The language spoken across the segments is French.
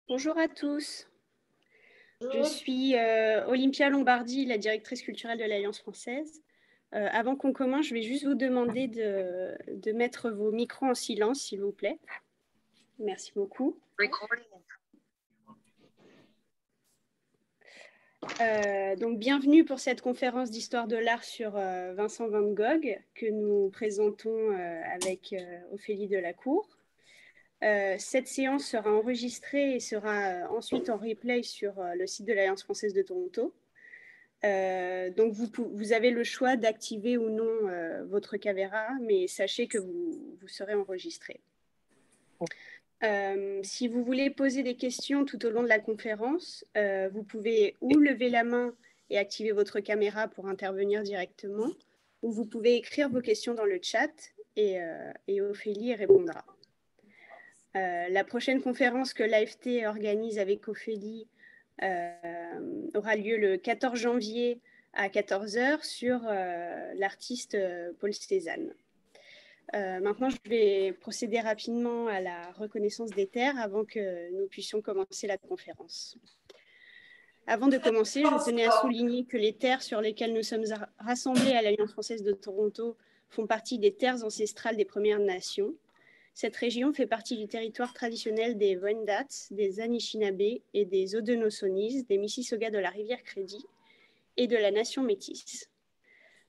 Bonjour à tous. Je suis Olympia Lombardi, la directrice culturelle de l'Alliance française. Avant qu'on commence, je vais juste vous demander de mettre vos micros en silence, s'il vous plaît. Merci beaucoup. Donc, bienvenue pour cette conférence d'histoire de l'art sur Vincent van Gogh que nous présentons avec Ophélie Delacour. Cette séance sera enregistrée et sera ensuite en replay sur le site de l'Alliance française de Toronto. Donc, vous avez le choix d'activer ou non votre caméra, mais sachez que vous serez enregistré. Si vous voulez poser des questions tout au long de la conférence, vous pouvez ou lever la main et activer votre caméra pour intervenir directement, ou vous pouvez écrire vos questions dans le chat et Ophélie y répondra. La prochaine conférence que l'AFT organise avec Ophélie aura lieu le 14 janvier à 14 h sur l'artiste Paul Cézanne. Maintenant, je vais procéder rapidement à la reconnaissance des terres avant que nous puissions commencer la conférence. Avant de commencer, je tenais à souligner que les terres sur lesquelles nous sommes rassemblés à l'Alliance française de Toronto font partie des terres ancestrales des Premières Nations. Cette région fait partie du territoire traditionnel des Wendat, des Anishinaabe et des Haudenosaunee, des Mississaugas de la rivière Crédit et de la nation métisse.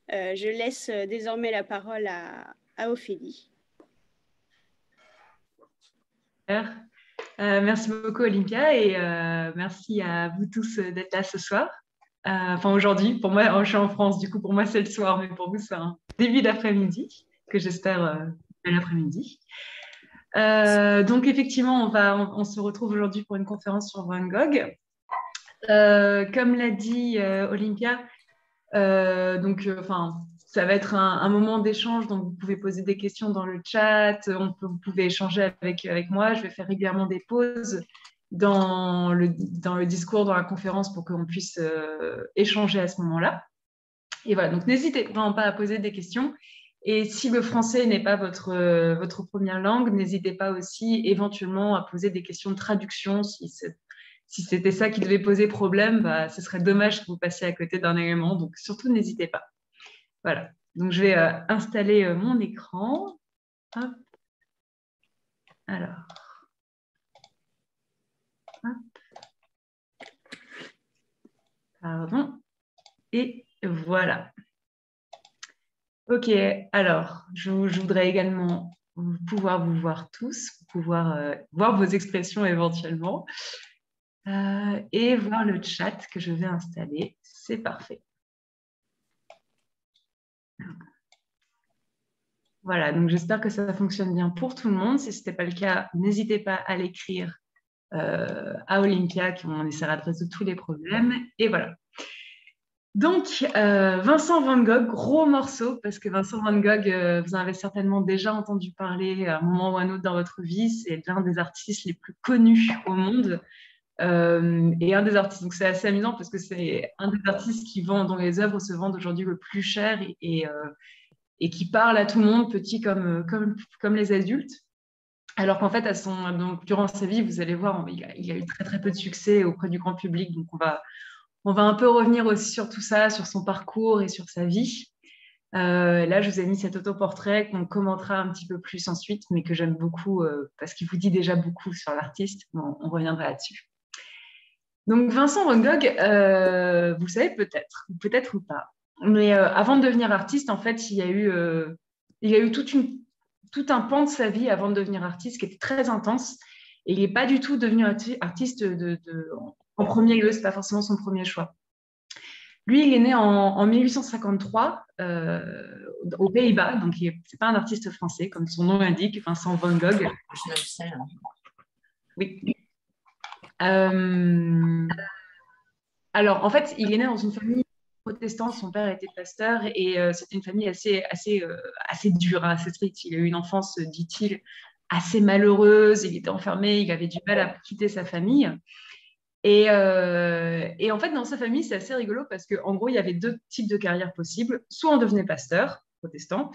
Je laisse désormais la parole à Ophélie. Merci beaucoup Olympia et merci à vous tous d'être là ce soir. Enfin aujourd'hui, pour moi, je suis en France, du coup pour moi c'est le soir, mais pour vous c'est un début d'après-midi que j'espère bel après-midi. Donc effectivement, on se retrouve aujourd'hui pour une conférence sur Van Gogh. Comme l'a dit Olympia, ça va être un moment d'échange, donc vous pouvez poser des questions dans le chat, vous pouvez échanger avec moi. Je vais faire régulièrement des pauses dans le discours, dans la conférence pour qu'on puisse échanger à ce moment-là. Et voilà, donc n'hésitez vraiment pas à poser des questions. Et si le français n'est pas votre première langue, n'hésitez pas aussi éventuellement à poser des questions de traduction. Si c'était ça qui devait poser problème, ce serait dommage que vous passiez à côté d'un élément. Donc surtout, n'hésitez pas. Voilà, donc je vais installer mon écran. Hop. Alors. Hop. Pardon. Et voilà. Ok, alors, je voudrais également pouvoir vous voir tous, pouvoir voir vos expressions éventuellement et voir le chat que je vais installer. C'est parfait. Voilà, donc j'espère que ça fonctionne bien pour tout le monde. Si ce n'était pas le cas, n'hésitez pas à l'écrire à Olympia, on essaiera de résoudre tous les problèmes. Et voilà. Donc, Vincent van Gogh, gros morceau, parce que Vincent van Gogh, vous en avez certainement déjà entendu parler à un moment ou à un autre dans votre vie. C'est l'un des artistes les plus connus au monde. Et un des artistes, donc c'est assez amusant parce que c'est un des artistes dont les œuvres se vendent aujourd'hui le plus cher et qui parle à tout le monde, petit comme les adultes. Alors qu'en fait, donc, durant sa vie, vous allez voir, il a eu très très peu de succès auprès du grand public. Donc on va un peu revenir aussi sur tout ça, sur son parcours et sur sa vie. Là, je vous ai mis cet autoportrait qu'on commentera un petit peu plus ensuite, mais que j'aime beaucoup parce qu'il vous dit déjà beaucoup sur l'artiste. Bon, on reviendra là-dessus. Donc, Vincent van Gogh, vous le savez peut-être ou pas. Mais avant de devenir artiste, en fait, il y a eu tout un pan de sa vie avant de devenir artiste qui était très intense. Et il n'est pas du tout devenu artiste en premier lieu, ce n'est pas forcément son premier choix. Lui, il est né en 1853 aux Pays-Bas, donc ce n'est pas un artiste français, comme son nom l'indique, Vincent van Gogh. Oui. Alors, en fait, il est né dans une famille protestante, son père était pasteur, et c'était une famille assez dure, assez stricte. Il a eu une enfance, dit-il, assez malheureuse, il était enfermé, il avait du mal à quitter sa famille. Et en fait, dans sa famille, c'est assez rigolo parce qu'en gros, il y avait deux types de carrières possibles. Soit on devenait pasteur, protestant,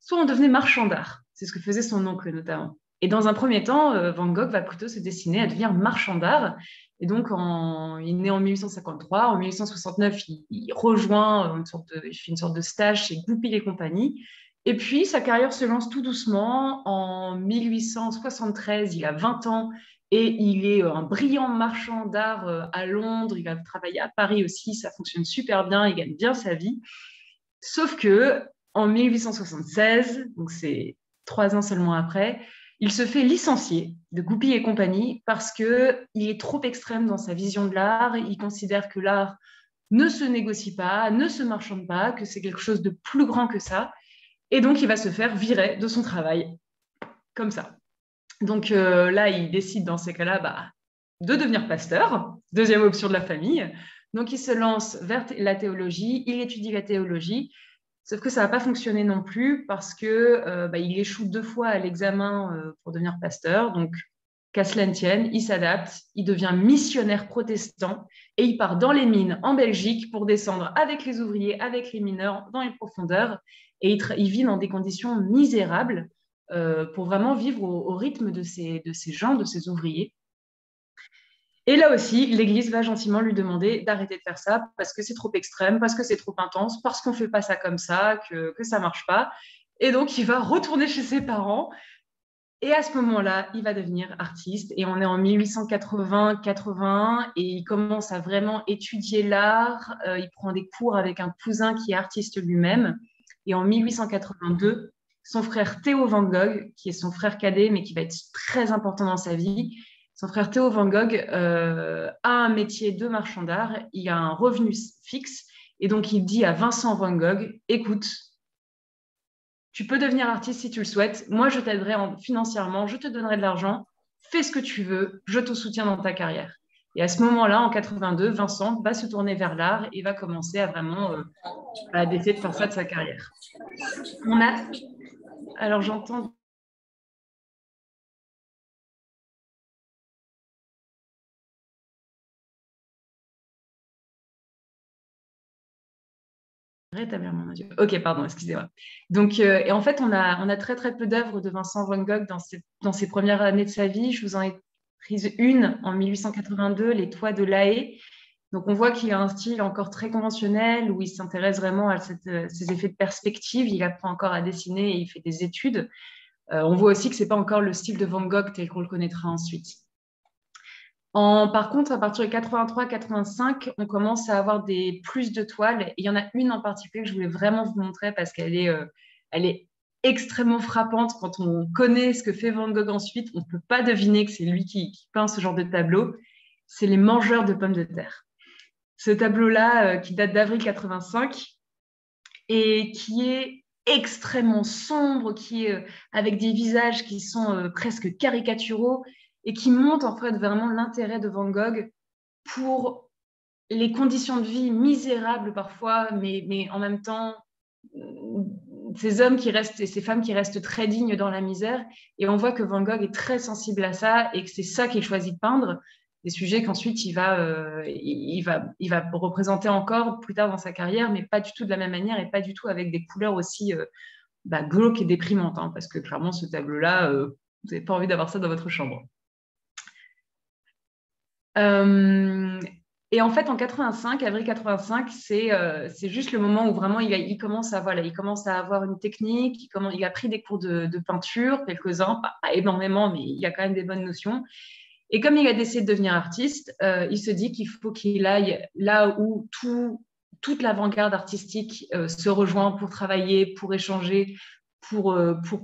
soit on devenait marchand d'art. C'est ce que faisait son oncle notamment. Et dans un premier temps, Van Gogh va plutôt se destiner à devenir marchand d'art. Et donc, il est né en 1853. En 1869, il rejoint il fait une sorte de stage chez Goupil et compagnie. Et puis, sa carrière se lance tout doucement. En 1873, il a 20 ans et il est un brillant marchand d'art à Londres. Il va travailler à Paris aussi. Ça fonctionne super bien. Il gagne bien sa vie. Sauf que en 1876, donc c'est 3 ans seulement après, il se fait licencier de Goupil et compagnie parce qu'il est trop extrême dans sa vision de l'art. Il considère que l'art ne se négocie pas, ne se marchande pas, que c'est quelque chose de plus grand que ça. Et donc, il va se faire virer de son travail, comme ça. Donc là, il décide dans ces cas-là de devenir pasteur, deuxième option de la famille. Donc, il se lance vers la théologie, il étudie la théologie, sauf que ça n'a pas fonctionné non plus parce que il échoue 2 fois à l'examen pour devenir pasteur. Donc, qu'à cela ne tienne, il s'adapte, il devient missionnaire protestant et il part dans les mines en Belgique pour descendre avec les ouvriers, avec les mineurs dans les profondeurs. Et il vit dans des conditions misérables pour vraiment vivre au rythme de ces gens, de ces ouvriers. Et là aussi, l'Église va gentiment lui demander d'arrêter de faire ça parce que c'est trop extrême, parce que c'est trop intense, parce qu'on ne fait pas ça comme ça, que ça ne marche pas. Et donc, il va retourner chez ses parents. Et à ce moment-là, il va devenir artiste. Et on est en 1880-81 et il commence à vraiment étudier l'art. Il prend des cours avec un cousin qui est artiste lui-même. Et en 1882, son frère Theo Van Gogh, qui est son frère cadet, mais qui va être très important dans sa vie, son frère Theo Van Gogh a un métier de marchand d'art, il a un revenu fixe, et donc il dit à Vincent Van Gogh, écoute, tu peux devenir artiste si tu le souhaites, moi je t'aiderai financièrement, je te donnerai de l'argent, fais ce que tu veux, je te soutiens dans ta carrière. Et à ce moment-là, en 82, Vincent va se tourner vers l'art et va commencer à vraiment d'essayer de faire ça de sa carrière. Alors j'entends. Rétablir mon audio. Ok, pardon, excusez-moi. Donc, et en fait, on a très très peu d'œuvres de Vincent Van Gogh dans ses premières années de sa vie. Je vous en ai prise une en 1882, Les Toits de La Haye. Donc, on voit qu'il a un style encore très conventionnel où il s'intéresse vraiment à ces effets de perspective. Il apprend encore à dessiner et il fait des études. On voit aussi que c'est pas encore le style de Van Gogh tel qu'on le connaîtra ensuite. Par contre, à partir de 83-85, on commence à avoir plus de toiles. Et il y en a une en particulier que je voulais vraiment vous montrer parce qu'elle est extrêmement frappante. Quand on connaît ce que fait Van Gogh ensuite, on ne peut pas deviner que c'est lui qui peint ce genre de tableau. C'est Les Mangeurs de pommes de terre. Ce tableau-là, qui date d'avril 85 et qui est extrêmement sombre, qui est avec des visages qui sont presque caricaturaux et qui montre en fait vraiment l'intérêt de Van Gogh pour les conditions de vie misérables parfois, mais en même temps, ces hommes qui restent et ces femmes qui restent très dignes dans la misère. Et on voit que Van Gogh est très sensible à ça et que c'est ça qu'il choisit de peindre, des sujets qu'ensuite il va représenter encore plus tard dans sa carrière, mais pas du tout de la même manière et pas du tout avec des couleurs aussi glauques et déprimantes, hein, parce que clairement, ce tableau-là, vous n'avez pas envie d'avoir ça dans votre chambre. Et en fait, en 85, avril 85, c'est juste le moment où vraiment il commence à avoir une technique, il a pris des cours de peinture, quelques-uns, pas énormément, mais il y a quand même des bonnes notions. Et comme il a décidé de devenir artiste, il se dit qu'il faut qu'il aille là où toute l'avant-garde artistique se rejoint pour travailler, pour échanger, pour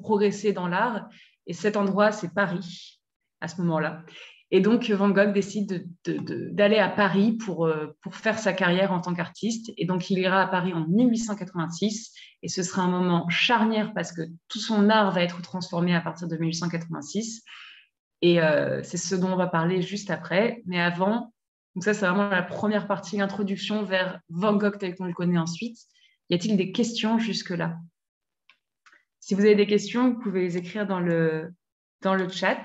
progresser dans l'art. Et cet endroit, c'est Paris, à ce moment-là. Et donc, Van Gogh décide d'aller à Paris pour faire sa carrière en tant qu'artiste. Et donc, il ira à Paris en 1886. Et ce sera un moment charnière parce que tout son art va être transformé à partir de 1886. Et c'est ce dont on va parler juste après. Mais avant, donc ça, c'est vraiment la première partie, l'introduction vers Van Gogh tel qu'on le connaît ensuite. Y a-t-il des questions jusque-là? Si vous avez des questions, vous pouvez les écrire dans le chat.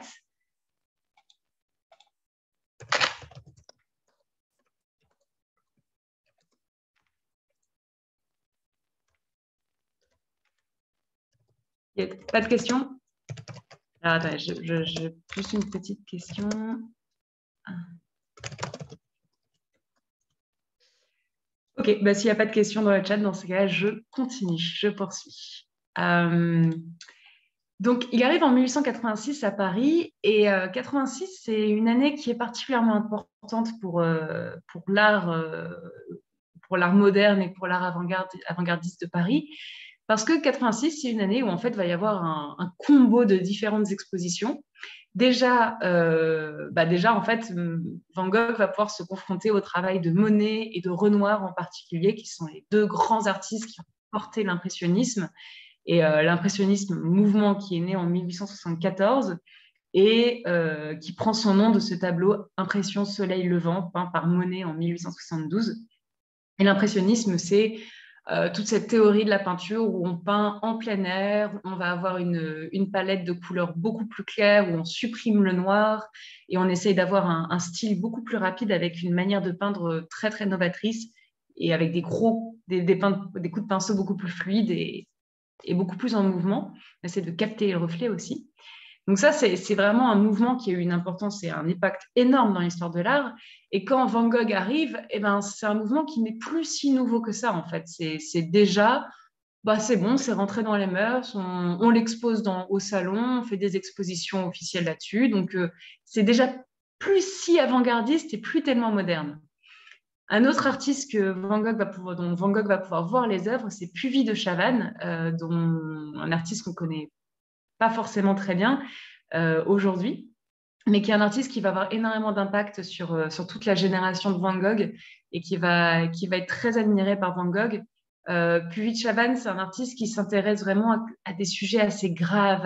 Pas de questions? Alors, attendez, je plus une petite question. Ok, bah, s'il n'y a pas de questions dans le chat, dans ce cas-là, je continue, je poursuis. Donc, il arrive en 1886 à Paris et 86, c'est une année qui est particulièrement importante pour l'art moderne et pour l'art avant-gardiste de Paris. Parce que 86, c'est une année où en fait, il va y avoir un combo de différentes expositions. Déjà, en fait, Van Gogh va pouvoir se confronter au travail de Monet et de Renoir en particulier, qui sont les deux grands artistes qui ont porté l'impressionnisme. Et l'impressionnisme, mouvement qui est né en 1874 et qui prend son nom de ce tableau Impression Soleil Levant, peint par Monet en 1872. Et l'impressionnisme, c'est toute cette théorie de la peinture où on peint en plein air, on va avoir une palette de couleurs beaucoup plus claire, où on supprime le noir et on essaye d'avoir un style beaucoup plus rapide avec une manière de peindre très, très novatrice et avec des coups de pinceau beaucoup plus fluides et beaucoup plus en mouvement. On essaie de capter les reflets aussi. Donc ça, c'est vraiment un mouvement qui a eu une importance et un impact énorme dans l'histoire de l'art. Et quand Van Gogh arrive, eh ben, c'est un mouvement qui n'est plus si nouveau que ça, en fait. C'est déjà, c'est bon, c'est rentré dans les mœurs, on l'expose au salon, on fait des expositions officielles là-dessus. Donc, c'est déjà plus si avant-gardiste et plus tellement moderne. Un autre artiste dont Van Gogh va pouvoir voir les œuvres, c'est Puvis de Chavannes, un artiste qu'on connaît pas forcément très bien aujourd'hui, mais qui est un artiste qui va avoir énormément d'impact sur toute la génération de Van Gogh et qui va être très admiré par Van Gogh. Puvis de Chavannes, c'est un artiste qui s'intéresse vraiment à des sujets assez graves,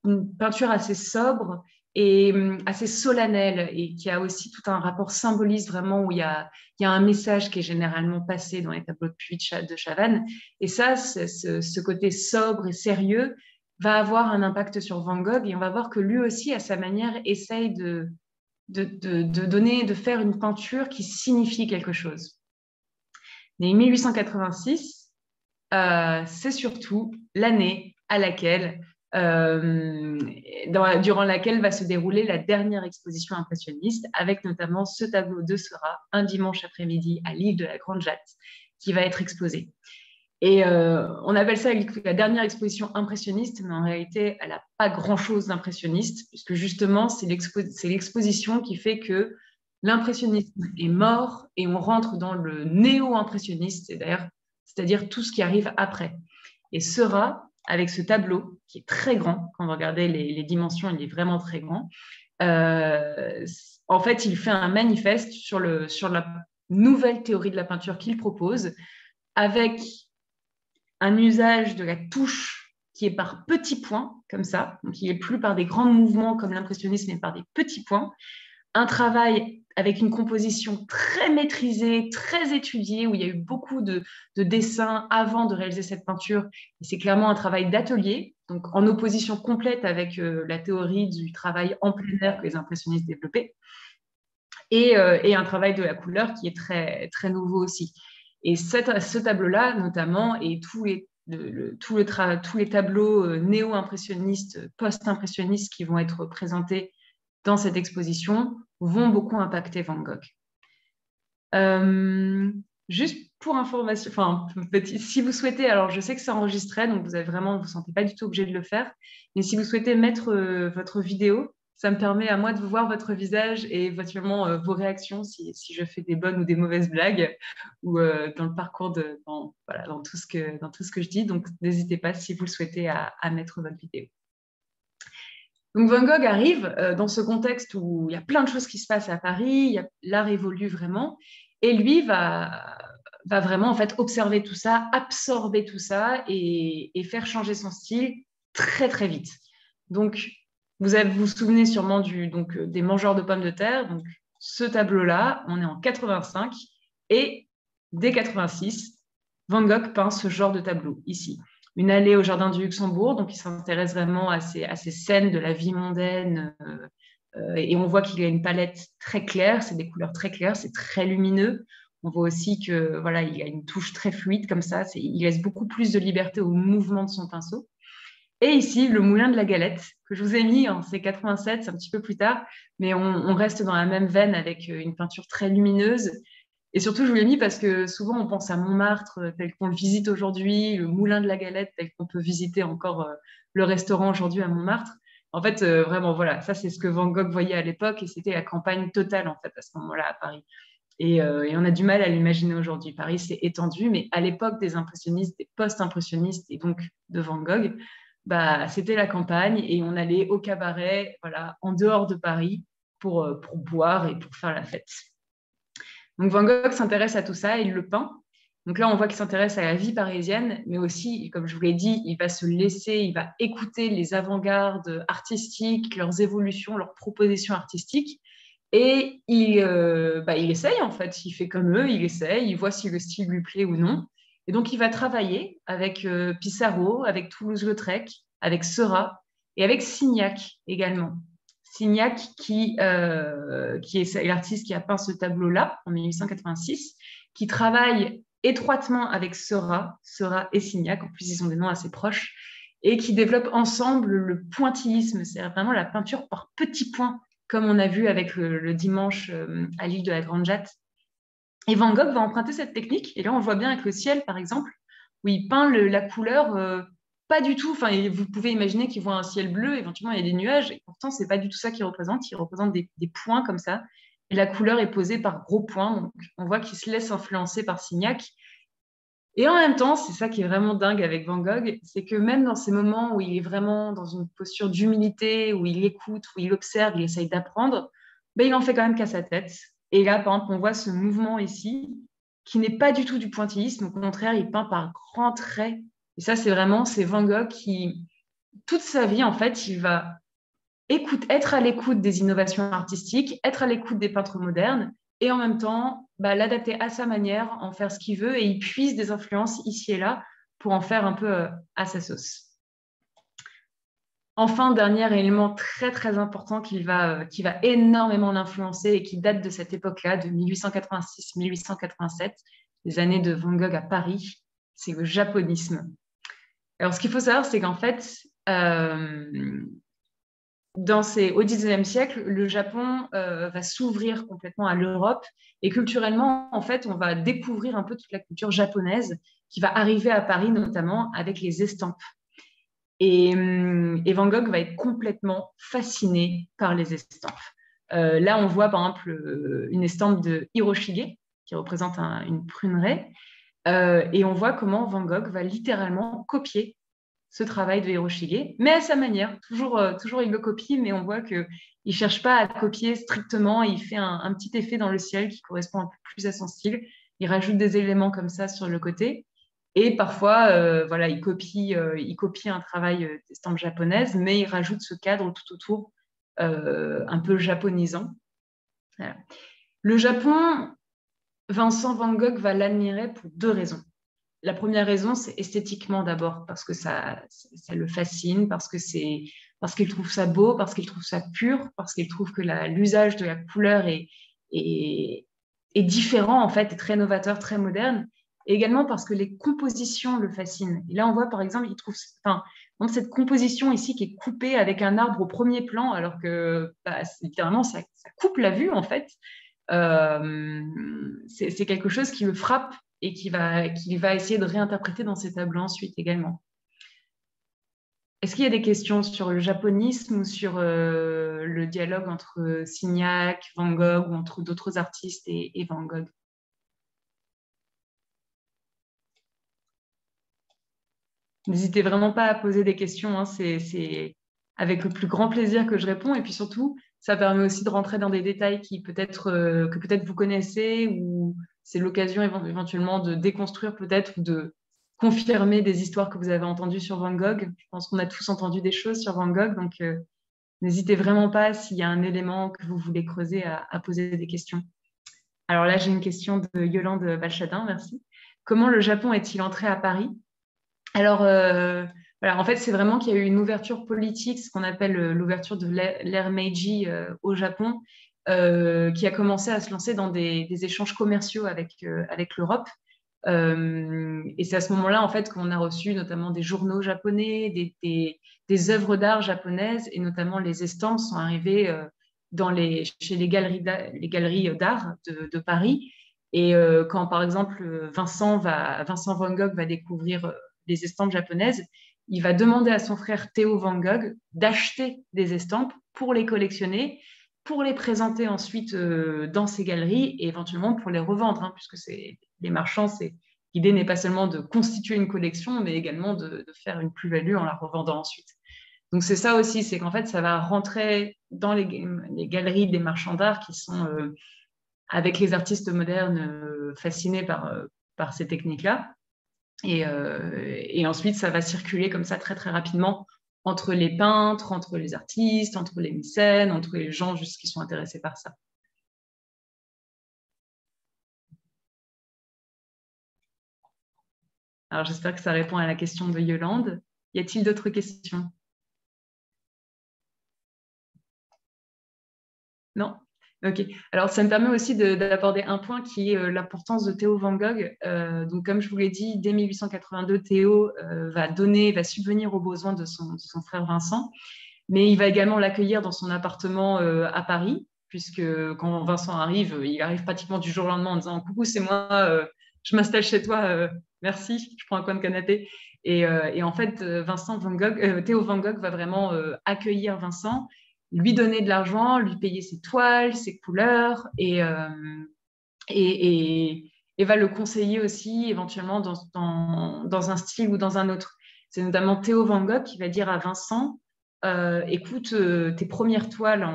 une peinture assez sobre et assez solennelle, et qui a aussi tout un rapport symboliste vraiment où il y a un message qui est généralement passé dans les tableaux de Puvis de Chavannes. Et ça, ce côté sobre et sérieux va avoir un impact sur Van Gogh, et on va voir que lui aussi, à sa manière, essaye de faire une peinture qui signifie quelque chose. Mais 1886, c'est surtout l'année à laquelle, durant laquelle va se dérouler la dernière exposition impressionniste, avec notamment ce tableau de Seurat, un dimanche après-midi à l'île de la Grande Jatte, qui va être exposé. Et on appelle ça la dernière exposition impressionniste, mais en réalité, elle n'a pas grand-chose d'impressionniste, puisque justement, c'est l'exposition qui fait que l'impressionnisme est mort et on rentre dans le néo-impressionniste, c'est-à-dire tout ce qui arrive après. Et Seurat, avec ce tableau qui est très grand, quand vous regardez les dimensions, il est vraiment très grand, en fait, il fait un manifeste sur la nouvelle théorie de la peinture qu'il propose, avec un usage de la touche qui est par petits points, comme ça, donc il n'est plus par des grands mouvements comme l'impressionnisme, mais par des petits points. Un travail avec une composition très maîtrisée, très étudiée, où il y a eu beaucoup de dessins avant de réaliser cette peinture. Et c'est clairement un travail d'atelier, donc en opposition complète avec la théorie du travail en plein air que les impressionnistes développaient, et un travail de la couleur qui est très, très nouveau aussi. Et ce tableau-là, notamment, et tous les tableaux néo-impressionnistes, post-impressionnistes qui vont être présentés dans cette exposition vont beaucoup impacter Van Gogh. Juste pour information, si vous souhaitez, alors je sais que c'est enregistré, donc vous vous sentez pas du tout obligé de le faire, mais si vous souhaitez mettre votre vidéo, ça me permet à moi de voir votre visage et éventuellement vos réactions si je fais des bonnes ou des mauvaises blagues, ou dans le parcours dans tout ce que je dis. Donc n'hésitez pas, si vous le souhaitez, à mettre votre vidéo. Donc Van Gogh arrive dans ce contexte où il y a plein de choses qui se passent à Paris, l'art évolue vraiment, et lui va vraiment en fait observer tout ça, absorber tout ça et faire changer son style très très vite. Donc vous vous souvenez sûrement des mangeurs de pommes de terre. Donc ce tableau-là, on est en 85, et dès 86, Van Gogh peint ce genre de tableau ici. Une allée au jardin du Luxembourg, donc il s'intéresse vraiment à ces scènes de la vie mondaine, et on voit qu'il a une palette très claire, c'est des couleurs très claires, c'est très lumineux. On voit aussi que voilà, il a une touche très fluide comme ça, il laisse beaucoup plus de liberté au mouvement de son pinceau. Et ici, le Moulin de la Galette, que je vous ai mis, hein, c'est 87, c'est un petit peu plus tard, mais on reste dans la même veine avec une peinture très lumineuse. Et surtout, je vous l'ai mis parce que souvent, on pense à Montmartre tel qu'on le visite aujourd'hui, le Moulin de la Galette tel qu'on peut visiter encore le restaurant aujourd'hui à Montmartre. En fait, vraiment, voilà, ça, c'est ce que Van Gogh voyait à l'époque et c'était la campagne totale, en fait, à ce moment-là, à Paris. Et on a du mal à l'imaginer aujourd'hui. Paris s'est étendu, mais à l'époque des impressionnistes, des post-impressionnistes et donc de Van Gogh, bah, c'était la campagne et on allait au cabaret, voilà, en dehors de Paris pour boire et pour faire la fête. Donc Van Gogh s'intéresse à tout ça, il le peint. Donc là, on voit qu'il s'intéresse à la vie parisienne, mais aussi, comme je vous l'ai dit, il va se laisser, il va écouter les avant-gardes artistiques, leurs évolutions, leurs propositions artistiques. Et il essaye, en fait. Il fait comme eux, il essaye, il voit si le style lui plaît ou non. Et donc, il va travailler avec Pissarro, avec Toulouse-Lautrec, avec Seurat et avec Signac également. Signac, qui est l'artiste qui a peint ce tableau-là en 1886, qui travaille étroitement avec Seurat et Signac, en plus ils ont des noms assez proches, et qui développent ensemble le pointillisme, c'est vraiment la peinture par petits points, comme on a vu avec le dimanche à l'île de la Grande Jatte. Et Van Gogh va emprunter cette technique, et là on voit bien avec le ciel, par exemple, où il peint la couleur pas du tout, enfin, vous pouvez imaginer qu'il voit un ciel bleu, éventuellement il y a des nuages, et pourtant c'est pas du tout ça qu'il représente, il représente des points comme ça, et la couleur est posée par gros points, donc on voit qu'il se laisse influencer par Signac. Et en même temps, c'est ça qui est vraiment dingue avec Van Gogh, c'est que même dans ces moments où il est vraiment dans une posture d'humilité, où il écoute, où il observe, il essaye d'apprendre, ben, il en fait quand même qu'à sa tête. Et là, par exemple, on voit ce mouvement ici, qui n'est pas du tout du pointillisme, au contraire, il peint par grands traits. Et ça, c'est Van Gogh qui, toute sa vie, en fait, il va être à l'écoute des innovations artistiques, être à l'écoute des peintres modernes, et en même temps l'adapter à sa manière, en faire ce qu'il veut, et il puise des influences ici et là pour en faire un peu à sa sauce. Enfin, dernier élément très très important qui va énormément l'influencer et qui date de cette époque-là, de 1886-1887, les années de Van Gogh à Paris, c'est le japonisme. Alors, ce qu'il faut savoir, c'est qu'en fait, au XIXe siècle, le Japon va s'ouvrir complètement à l'Europe et culturellement, en fait, on va découvrir un peu toute la culture japonaise qui va arriver à Paris, notamment avec les estampes. Et Van Gogh va être complètement fasciné par les estampes. Là, on voit par exemple une estampe de Hiroshige qui représente une pruneraie. Et on voit comment Van Gogh va littéralement copier ce travail de Hiroshige, mais à sa manière. Toujours il le copie, mais on voit qu'il ne cherche pas à copier strictement. Il fait un petit effet dans le ciel qui correspond un peu plus à son style. Il rajoute des éléments comme ça sur le côté. Et parfois, il copie un travail d'estampe japonaise, mais il rajoute ce cadre tout autour, un peu japonisant. Voilà. Le Japon, Vincent Van Gogh va l'admirer pour deux raisons. La première raison, c'est esthétiquement d'abord, parce que ça le fascine, parce qu'il trouve ça beau, parce qu'il trouve ça pur, parce qu'il trouve que l'usage de la couleur est différent, en fait, est très novateur, très moderne, et également parce que les compositions le fascinent. Et là, on voit, par exemple, cette composition ici qui est coupée avec un arbre au premier plan, alors que littéralement, ça coupe la vue, en fait. C'est quelque chose qui le frappe et qu'il va essayer de réinterpréter dans ses tableaux ensuite également. Est-ce qu'il y a des questions sur le japonisme ou sur le dialogue entre Signac, Van Gogh ou entre d'autres artistes et Van Gogh? N'hésitez vraiment pas à poser des questions, hein. C'est avec le plus grand plaisir que je réponds. Et puis surtout, ça permet aussi de rentrer dans des détails que peut-être vous connaissez, ou c'est l'occasion éventuellement de déconstruire peut-être ou de confirmer des histoires que vous avez entendues sur Van Gogh. Je pense qu'on a tous entendu des choses sur Van Gogh, donc n'hésitez vraiment pas, s'il y a un élément que vous voulez creuser, à poser des questions. Alors là, j'ai une question de Yolande Balchadin, merci. Comment le Japon est-il entré à Paris? Alors, voilà, en fait, c'est vraiment qu'il y a eu une ouverture politique, ce qu'on appelle l'ouverture de l'ère Meiji au Japon, qui a commencé à se lancer dans des échanges commerciaux avec l'Europe. Et c'est à ce moment-là, en fait, qu'on a reçu notamment des journaux japonais, des œuvres d'art japonaises, et notamment les estampes sont arrivées chez les galeries d'art de Paris. Et quand, par exemple, Vincent Van Gogh va découvrir les estampes japonaises, il va demander à son frère Theo Van Gogh d'acheter des estampes pour les collectionner, pour les présenter ensuite dans ses galeries et éventuellement pour les revendre, hein, puisque les marchands, l'idée n'est pas seulement de constituer une collection, mais également de faire une plus-value en la revendant ensuite. Donc c'est ça aussi, c'est qu'en fait, ça va rentrer dans les galeries des marchands d'art qui sont, avec les artistes modernes, fascinés par ces techniques-là. Et ensuite, ça va circuler comme ça très, très rapidement entre les peintres, entre les artistes, entre les mécènes, entre les gens juste qui sont intéressés par ça. Alors, j'espère que ça répond à la question de Yolande. Y a-t-il d'autres questions? Non? Ok. Alors, ça me permet aussi d'aborder un point qui est l'importance de Theo Van Gogh. Donc, comme je vous l'ai dit, dès 1882, Theo va subvenir aux besoins de son frère Vincent, mais il va également l'accueillir dans son appartement à Paris, puisque quand Vincent arrive, il arrive pratiquement du jour au lendemain en disant « Coucou, c'est moi, je m'installe chez toi, merci, je prends un coin de canapé ». Et en fait, Theo Van Gogh va vraiment accueillir Vincent, lui donner de l'argent, lui payer ses toiles, ses couleurs, et va le conseiller aussi éventuellement dans un style ou dans un autre. C'est notamment Theo Van Gogh qui va dire à Vincent, écoute, tes premières toiles,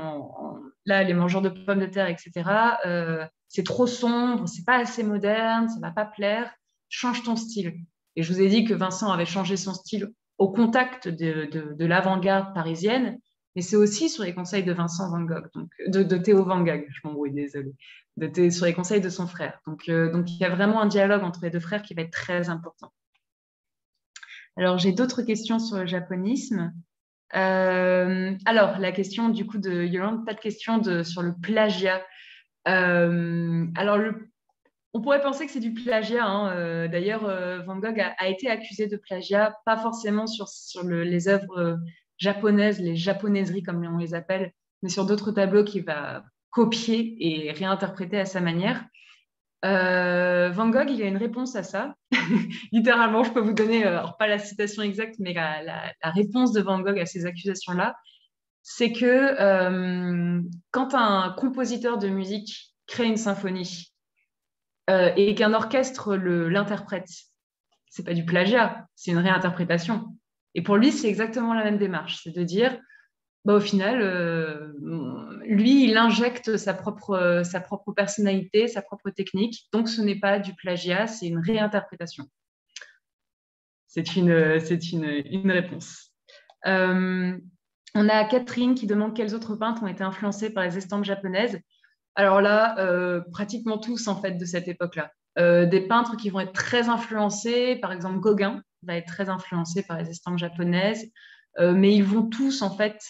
là, les mangeurs de pommes de terre, etc., c'est trop sombre, c'est pas assez moderne, ça va pas plaire, change ton style. Et je vous ai dit que Vincent avait changé son style au contact de l'avant-garde parisienne, mais c'est aussi sur les conseils de Vincent Van Gogh, donc de Theo Van Gogh, je m'embrouille, désolée, sur les conseils de son frère. Donc il y a vraiment un dialogue entre les deux frères qui va être très important. Alors, j'ai d'autres questions sur le japonisme. Alors, la question du coup de Yolande, pas de question sur le plagiat. Alors, on pourrait penser que c'est du plagiat, hein. D'ailleurs, Van Gogh a été accusé de plagiat, pas forcément sur les œuvres japonaises, les japonaiseries comme on les appelle, mais sur d'autres tableaux qu'il va copier et réinterpréter à sa manière. Van Gogh, il a une réponse à ça. Littéralement, je peux vous donner, alors pas la citation exacte, mais la réponse de Van Gogh à ces accusations-là, c'est que quand un compositeur de musique crée une symphonie et qu'un orchestre l'interprète, c'est pas du plagiat, c'est une réinterprétation. Et pour lui, c'est exactement la même démarche, c'est de dire, bah, au final, lui, il injecte sa propre personnalité, sa propre technique, donc ce n'est pas du plagiat, c'est une réinterprétation. C'est une réponse. On a Catherine qui demande quels autres peintres ont été influencés par les estampes japonaises. Alors là, pratiquement tous en fait de cette époque-là. Des peintres qui vont être très influencés, par exemple Gauguin va être très influencé par les estampes japonaises, mais ils vont tous en fait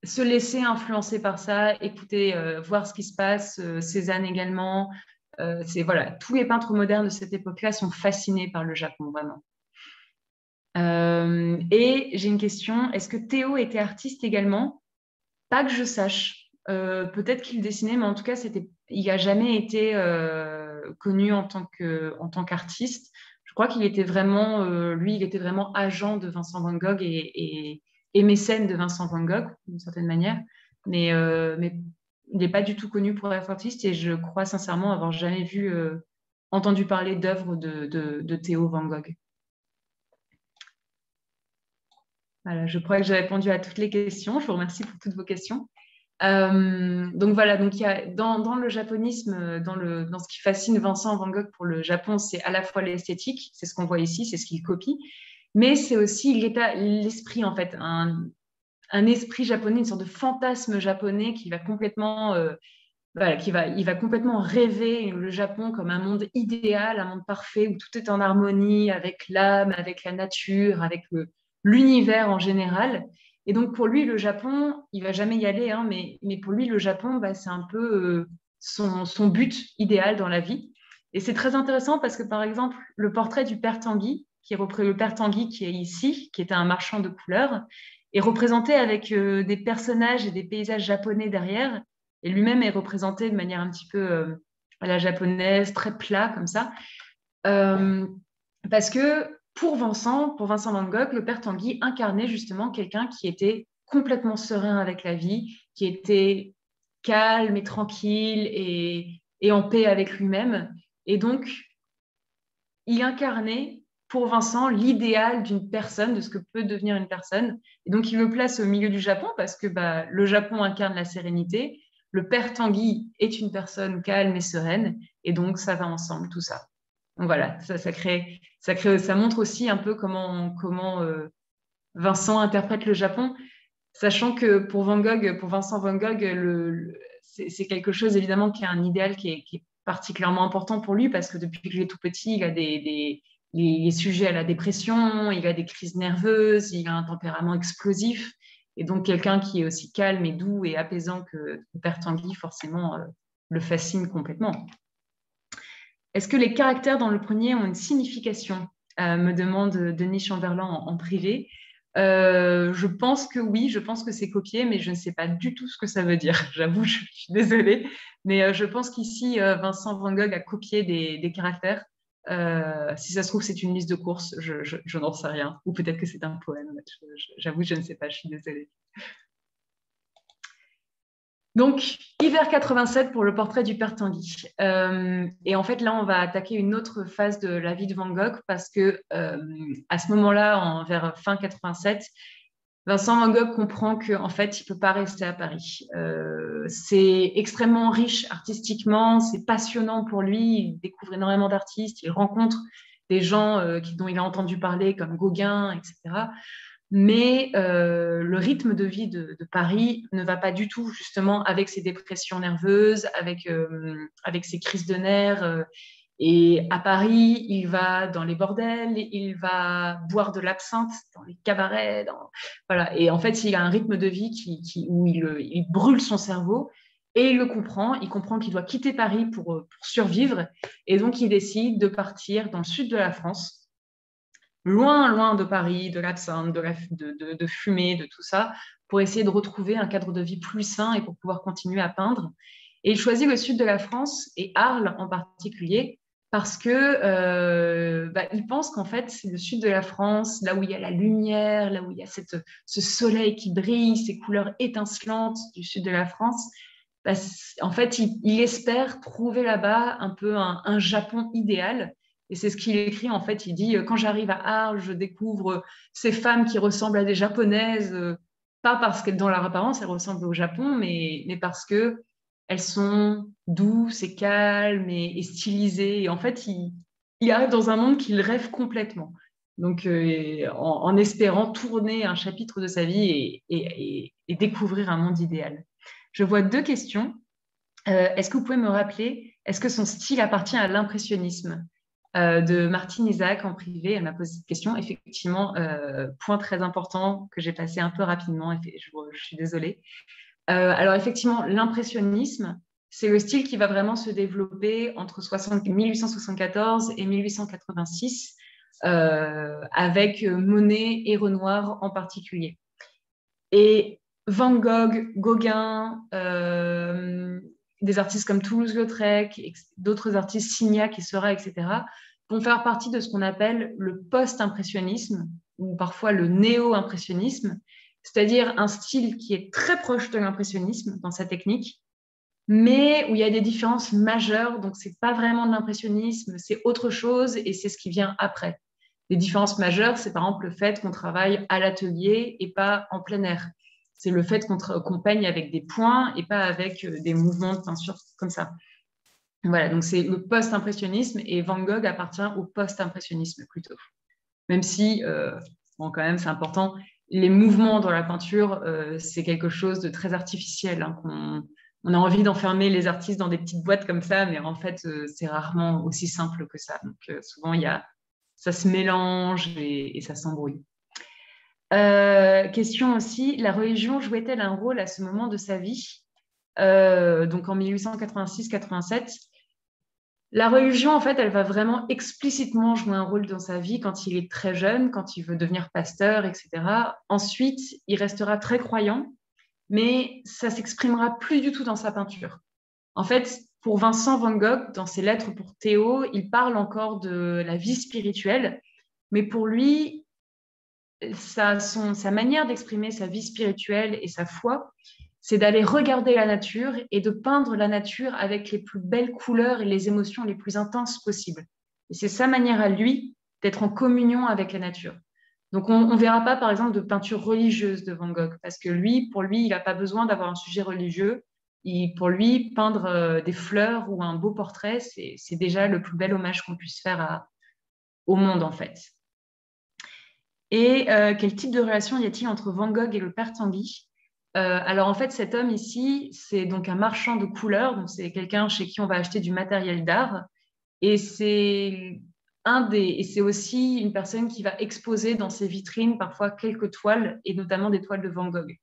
se laisser influencer par ça, écouter, voir ce qui se passe, Cézanne également. Voilà, tous les peintres modernes de cette époque-là sont fascinés par le Japon, vraiment. Et j'ai une question, est-ce que Théo était artiste également? Pas que je sache. Peut-être qu'il dessinait, mais en tout cas, il n'a jamais été connu en tant qu'artiste. Je crois qu'il était vraiment, lui, il était vraiment agent de Vincent Van Gogh et mécène de Vincent Van Gogh, d'une certaine manière. Mais il n'est pas du tout connu pour être artiste et je crois sincèrement avoir jamais entendu parler d'œuvres de Theo Van Gogh. Voilà, je crois que j'ai répondu à toutes les questions. Je vous remercie pour toutes vos questions. Donc voilà, donc il y a dans le japonisme, dans ce qui fascine Vincent Van Gogh pour le Japon, c'est à la fois l'esthétique, c'est ce qu'on voit ici, c'est ce qu'il copie, mais c'est aussi l'esprit en fait, un esprit japonais, une sorte de fantasme japonais qui va complètement, il va complètement rêver le Japon comme un monde idéal, un monde parfait où tout est en harmonie avec l'âme, avec la nature, avec l'univers en général. Et donc, pour lui, le Japon, il va jamais y aller, hein, mais pour lui, le Japon, c'est un peu son but idéal dans la vie. Et c'est très intéressant parce que, par exemple, le portrait du père Tanguy, le père Tanguy qui est ici, qui était un marchand de couleurs, est représenté avec des personnages et des paysages japonais derrière. Et lui-même est représenté de manière un petit peu à la japonaise, très plat comme ça. Euh, Parce que pour Vincent Van Gogh, le père Tanguy incarnait justement quelqu'un qui était complètement serein avec la vie, qui était calme et tranquille et en paix avec lui-même. Et donc, il incarnait pour Vincent l'idéal d'une personne, de ce que peut devenir une personne. Et donc, il le place au milieu du Japon parce que le Japon incarne la sérénité. Le père Tanguy est une personne calme et sereine. Et donc, ça va ensemble, tout ça. Donc voilà, ça montre aussi un peu comment Vincent interprète le Japon, sachant que pour Vincent Van Gogh, c'est quelque chose évidemment qui est un idéal qui est particulièrement important pour lui parce que depuis qu'il est tout petit, il a il est sujet à la dépression, il a des crises nerveuses, il a un tempérament explosif. Et donc, quelqu'un qui est aussi calme et doux et apaisant que le père Tanguy, forcément, le fascine complètement. Est-ce que les caractères dans le premier ont une signification me demande Denis Chamberlain en privé. Je pense que oui, je pense que c'est copié, mais je ne sais pas du tout ce que ça veut dire. J'avoue, je suis désolée. Mais je pense qu'ici, Vincent Van Gogh a copié des caractères. Si ça se trouve, c'est une liste de courses, je n'en sais rien. Ou peut-être que c'est un poème. J'avoue, je ne sais pas, je suis désolée. Donc, hiver 87 pour le portrait du père Tanguy. Et en fait, là, on va attaquer une autre phase de la vie de Van Gogh parce que à ce moment-là, vers fin 87, Vincent Van Gogh comprend qu'en fait, il ne peut pas rester à Paris. C'est extrêmement riche artistiquement, c'est passionnant pour lui, il découvre énormément d'artistes, il rencontre des gens dont il a entendu parler comme Gauguin, etc. Mais le rythme de vie de Paris ne va pas du tout justement avec ses dépressions nerveuses, avec ses crises de nerfs. Et à Paris, il va dans les bordels, il va boire de l'absinthe dans les cabarets. Voilà. Et en fait, il a un rythme de vie où il brûle son cerveau et il le comprend. Il comprend qu'il doit quitter Paris pour survivre. Et donc, il décide de partir dans le sud de la France loin, loin de Paris, de l'absinthe, de fumée, de tout ça, pour essayer de retrouver un cadre de vie plus sain et pour pouvoir continuer à peindre. Et il choisit le sud de la France et Arles en particulier parce que il pense qu'en fait, c'est le sud de la France, là où il y a la lumière, là où il y a ce soleil qui brille, ces couleurs étincelantes du sud de la France. En fait, il espère trouver là-bas un peu un Japon idéal. Et c'est ce qu'il écrit, en fait. Il dit, quand j'arrive à Arles, je découvre ces femmes qui ressemblent à des japonaises, pas parce que dans leur apparence, elles ressemblent au Japon, mais parce que elles sont douces et calmes et stylisées. Et en fait, il arrive dans un monde qu'il rêve complètement. Donc, en espérant tourner un chapitre de sa vie et découvrir un monde idéal. Je vois deux questions. Est-ce que vous pouvez me rappeler, est-ce que son style appartient à l'impressionnisme de Martine Isaac en privé? Elle m'a posé cette question. Effectivement, point très important que j'ai passé un peu rapidement, je suis désolée. Alors effectivement, l'impressionnisme, c'est le style qui va vraiment se développer entre 1874 et 1886, avec Monet et Renoir en particulier. Et Van Gogh, Gauguin, des artistes comme Toulouse-Lautrec, d'autres artistes, Signac et Seurat, etc., vont faire partie de ce qu'on appelle le post-impressionnisme ou parfois le néo-impressionnisme, c'est-à-dire un style qui est très proche de l'impressionnisme dans sa technique, mais où il y a des différences majeures. Donc, ce n'est pas vraiment de l'impressionnisme, c'est autre chose et c'est ce qui vient après. Les différences majeures, c'est par exemple le fait qu'on travaille à l'atelier et pas en plein air. C'est le fait qu'on peigne avec des points et pas avec des mouvements de peinture comme ça. Voilà, donc c'est le post-impressionnisme et Van Gogh appartient au post-impressionnisme plutôt. Même si, bon, quand même, c'est important, les mouvements dans la peinture, c'est quelque chose de très artificiel. Hein, on a envie d'enfermer les artistes dans des petites boîtes comme ça, mais en fait, c'est rarement aussi simple que ça. Donc, souvent, ça se mélange et ça s'embrouille. Question aussi, la religion jouait-elle un rôle à ce moment de sa vie, donc en 1886-87? La religion, en fait, elle va vraiment explicitement jouer un rôle dans sa vie quand il est très jeune, quand il veut devenir pasteur, etc. Ensuite, il restera très croyant, mais ça s'exprimera plus du tout dans sa peinture. En fait, pour Vincent Van Gogh, dans ses lettres pour Théo, il parle encore de la vie spirituelle, mais pour lui, sa manière d'exprimer sa vie spirituelle et sa foi, c'est d'aller regarder la nature et de peindre la nature avec les plus belles couleurs et les émotions les plus intenses possibles. Et c'est sa manière à lui d'être en communion avec la nature. Donc, on ne verra pas, par exemple, de peinture religieuse de Van Gogh, parce que lui, pour lui, il n'a pas besoin d'avoir un sujet religieux. Pour lui, peindre des fleurs ou un beau portrait, c'est déjà le plus bel hommage qu'on puisse faire au monde, en fait. Et quel type de relation y a-t-il entre Van Gogh et le père Tanguy? Alors en fait, cet homme ici, c'est donc un marchand de couleurs, donc c'est quelqu'un chez qui on va acheter du matériel d'art, et c'est c'est aussi une personne qui va exposer dans ses vitrines parfois quelques toiles, et notamment des toiles de Van Gogh.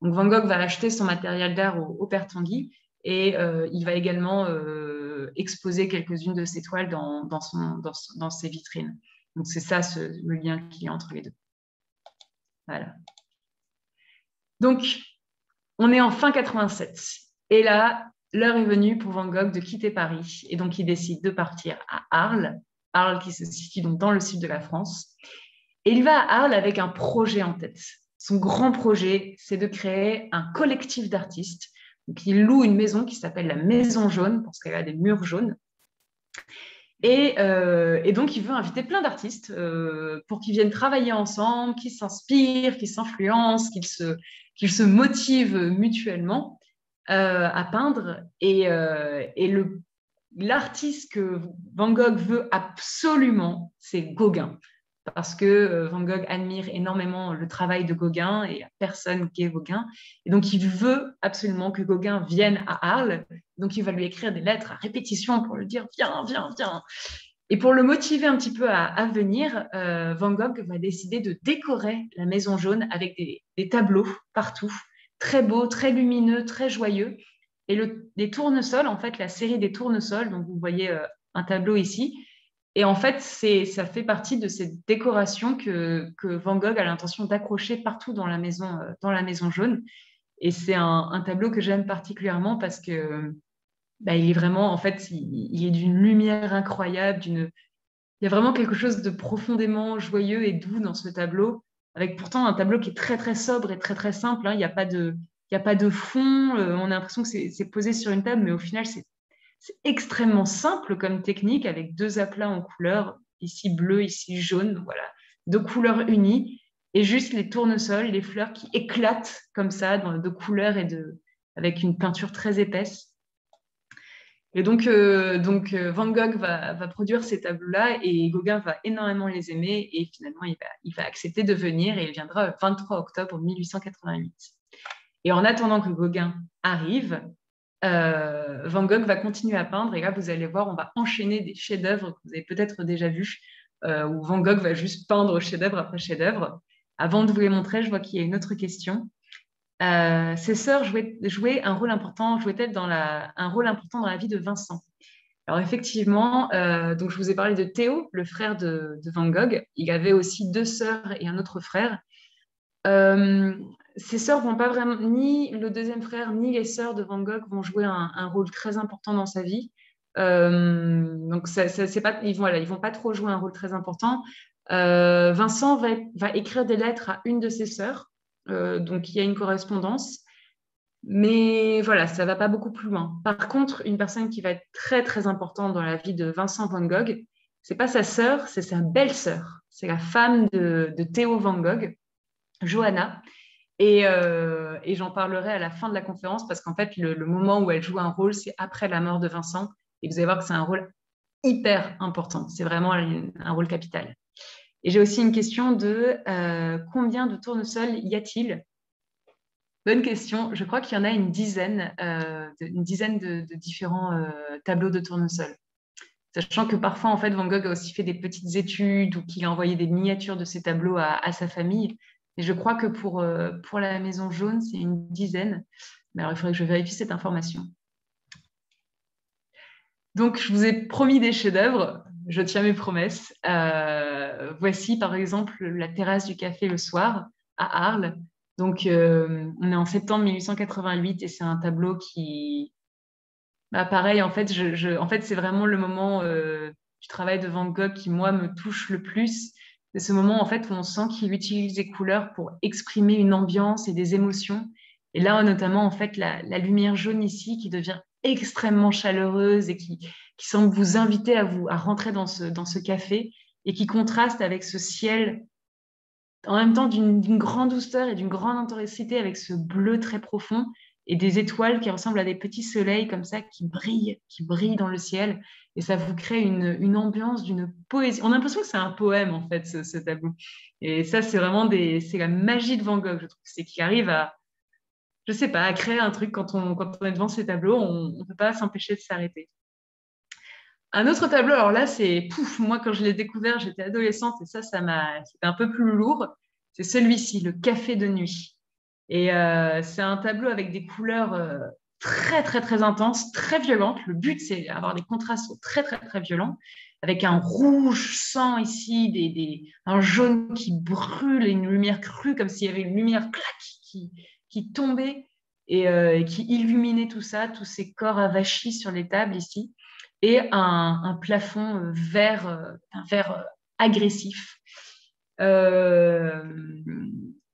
Donc Van Gogh va acheter son matériel d'art au père Tanguy, et il va également exposer quelques-unes de ses toiles dans ses vitrines. Donc c'est ça le lien qu'il y a entre les deux. Voilà. Donc, on est en fin 87. Et là, l'heure est venue pour Van Gogh de quitter Paris. Et donc, il décide de partir à Arles. Arles qui se situe donc dans le sud de la France. Et il va à Arles avec un projet en tête. Son grand projet, c'est de créer un collectif d'artistes. Donc, il loue une maison qui s'appelle la Maison Jaune, parce qu'elle a des murs jaunes. Et donc, il veut inviter plein d'artistes pour qu'ils viennent travailler ensemble, qu'ils s'inspirent, qu'ils s'influencent, qu'ils se motivent mutuellement à peindre. Et l'artiste que Van Gogh veut absolument, c'est Gauguin. Parce que Van Gogh admire énormément le travail de Gauguin et il n'y a personne qui est Gauguin. Et donc, il veut absolument que Gauguin vienne à Arles. Donc, il va lui écrire des lettres à répétition pour lui dire « Viens, viens, viens ». Et pour le motiver un petit peu à venir, Van Gogh va décider de décorer la Maison Jaune avec des tableaux partout, très beaux, très lumineux, très joyeux. Et les tournesols, en fait, la série des tournesols, donc vous voyez un tableau ici, et en fait, ça fait partie de cette décoration que Van Gogh a l'intention d'accrocher partout dans la maison jaune. Et c'est un tableau que j'aime particulièrement parce que il est vraiment, en fait, il est d'une lumière incroyable, il y a vraiment quelque chose de profondément joyeux et doux dans ce tableau, avec pourtant un tableau qui est très, très sobre et très, très simple, hein. Il n'y a pas de fond, on a l'impression que c'est posé sur une table, mais au final, c'est extrêmement simple comme technique, avec deux aplats en couleurs, ici bleu, ici jaune, voilà, deux couleurs unies, et juste les tournesols, les fleurs qui éclatent comme ça, de couleurs avec une peinture très épaisse. Et donc Van Gogh va produire ces tableaux-là et Gauguin va énormément les aimer et finalement, il va accepter de venir et il viendra le 23 octobre 1888. Et en attendant que Gauguin arrive, Van Gogh va continuer à peindre et là, vous allez voir, on va enchaîner des chefs-d'œuvre que vous avez peut-être déjà vus, où Van Gogh va juste peindre chef-d'œuvre après chef-d'œuvre. Avant de vous les montrer, je vois qu'il y a une autre question. Ses sœurs jouaient un rôle important, jouaient-elles un rôle important dans la vie de Vincent? Alors effectivement, donc je vous ai parlé de Théo, le frère de Van Gogh. Il avait aussi deux sœurs et un autre frère. Ses sœurs vont pas vraiment, ni le deuxième frère, ni les sœurs de Van Gogh vont jouer un rôle très important dans sa vie. Donc c'est pas, ils vont pas trop jouer un rôle très important. Vincent va écrire des lettres à une de ses sœurs. Donc, il y a une correspondance. Mais voilà, ça ne va pas beaucoup plus loin. Par contre, une personne qui va être très, très importante dans la vie de Vincent Van Gogh, ce n'est pas sa sœur, c'est sa belle-sœur. C'est la femme de Théo Van Gogh, Johanna. Et j'en parlerai à la fin de la conférence parce qu'en fait, le moment où elle joue un rôle, c'est après la mort de Vincent. Et vous allez voir que c'est un rôle hyper important. C'est vraiment un rôle capital. Et j'ai aussi une question de combien de tournesols y a-t-il? Bonne question. Je crois qu'il y en a une dizaine de différents tableaux de tournesol. Sachant que parfois, en fait, Van Gogh a aussi fait des petites études ou qu'il a envoyé des miniatures de ses tableaux à sa famille. Et je crois que pour la Maison Jaune, c'est une dizaine. Mais alors, il faudrait que je vérifie cette information. Donc, je vous ai promis des chefs-d'œuvre. Je tiens mes promesses. Voici, par exemple, la terrasse du café le soir à Arles. Donc, on est en septembre 1888 et c'est un tableau qui, bah, pareil, en fait, en fait, c'est vraiment le moment du travail de Van Gogh qui, moi, me touche le plus. C'est ce moment, en fait, où on sent qu'il utilise les couleurs pour exprimer une ambiance et des émotions. Et là, notamment, en fait, la lumière jaune ici qui devient extrêmement chaleureuse et qui semble vous inviter à rentrer dans ce café et qui contraste avec ce ciel, en même temps d'une grande douceur et d'une grande intensité avec ce bleu très profond et des étoiles qui ressemblent à des petits soleils comme ça qui brillent dans le ciel. Et ça vous crée une ambiance d'une poésie. On a l'impression que c'est un poème, en fait, ce tableau. Et ça, c'est vraiment c'est la magie de Van Gogh, je trouve. C'est qu'il arrive à, je sais pas, à créer un truc quand on est devant ces tableaux, on ne peut pas s'empêcher de s'arrêter. Un autre tableau, alors là, c'est pouf, moi quand je l'ai découvert, j'étais adolescente et c'était un peu plus lourd. C'est celui-ci, le Café de nuit. Et c'est un tableau avec des couleurs très, très, très intenses, très violentes. Le but, c'est d'avoir des contrastes très, très, très violents, avec un rouge sang ici, un jaune qui brûle et une lumière crue, comme s'il y avait une lumière clac, qui tombait et qui illuminait tout ça, tous ces corps avachis sur les tables ici, et un plafond un vert agressif. Euh,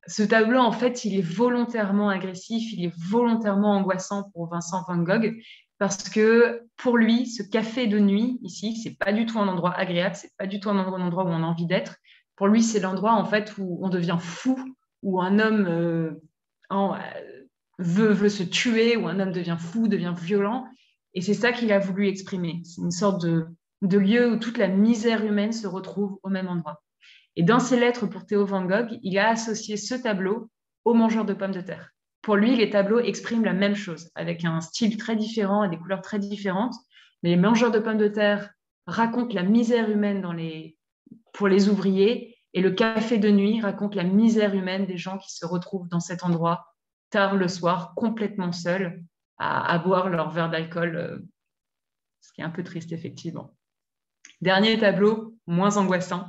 Ce tableau, en fait, il est volontairement agressif, il est volontairement angoissant pour Vincent Van Gogh, parce que pour lui, ce café de nuit, ici, c'est pas du tout un endroit agréable, c'est pas du tout un endroit où on a envie d'être. Pour lui, c'est l'endroit, en fait, où on devient fou, où un homme veut se tuer, où un homme devient fou, devient violent. Et c'est ça qu'il a voulu exprimer. C'est une sorte de lieu où toute la misère humaine se retrouve au même endroit. Et dans ses lettres pour Theo Van Gogh, il a associé ce tableau au mangeur de pommes de terre. Pour lui, les tableaux expriment la même chose, avec un style très différent et des couleurs très différentes. Mais les mangeurs de pommes de terre racontent la misère humaine pour les ouvriers, et le café de nuit raconte la misère humaine des gens qui se retrouvent dans cet endroit tard le soir, complètement seuls, à boire leur verre d'alcool, ce qui est un peu triste, effectivement. Dernier tableau, moins angoissant,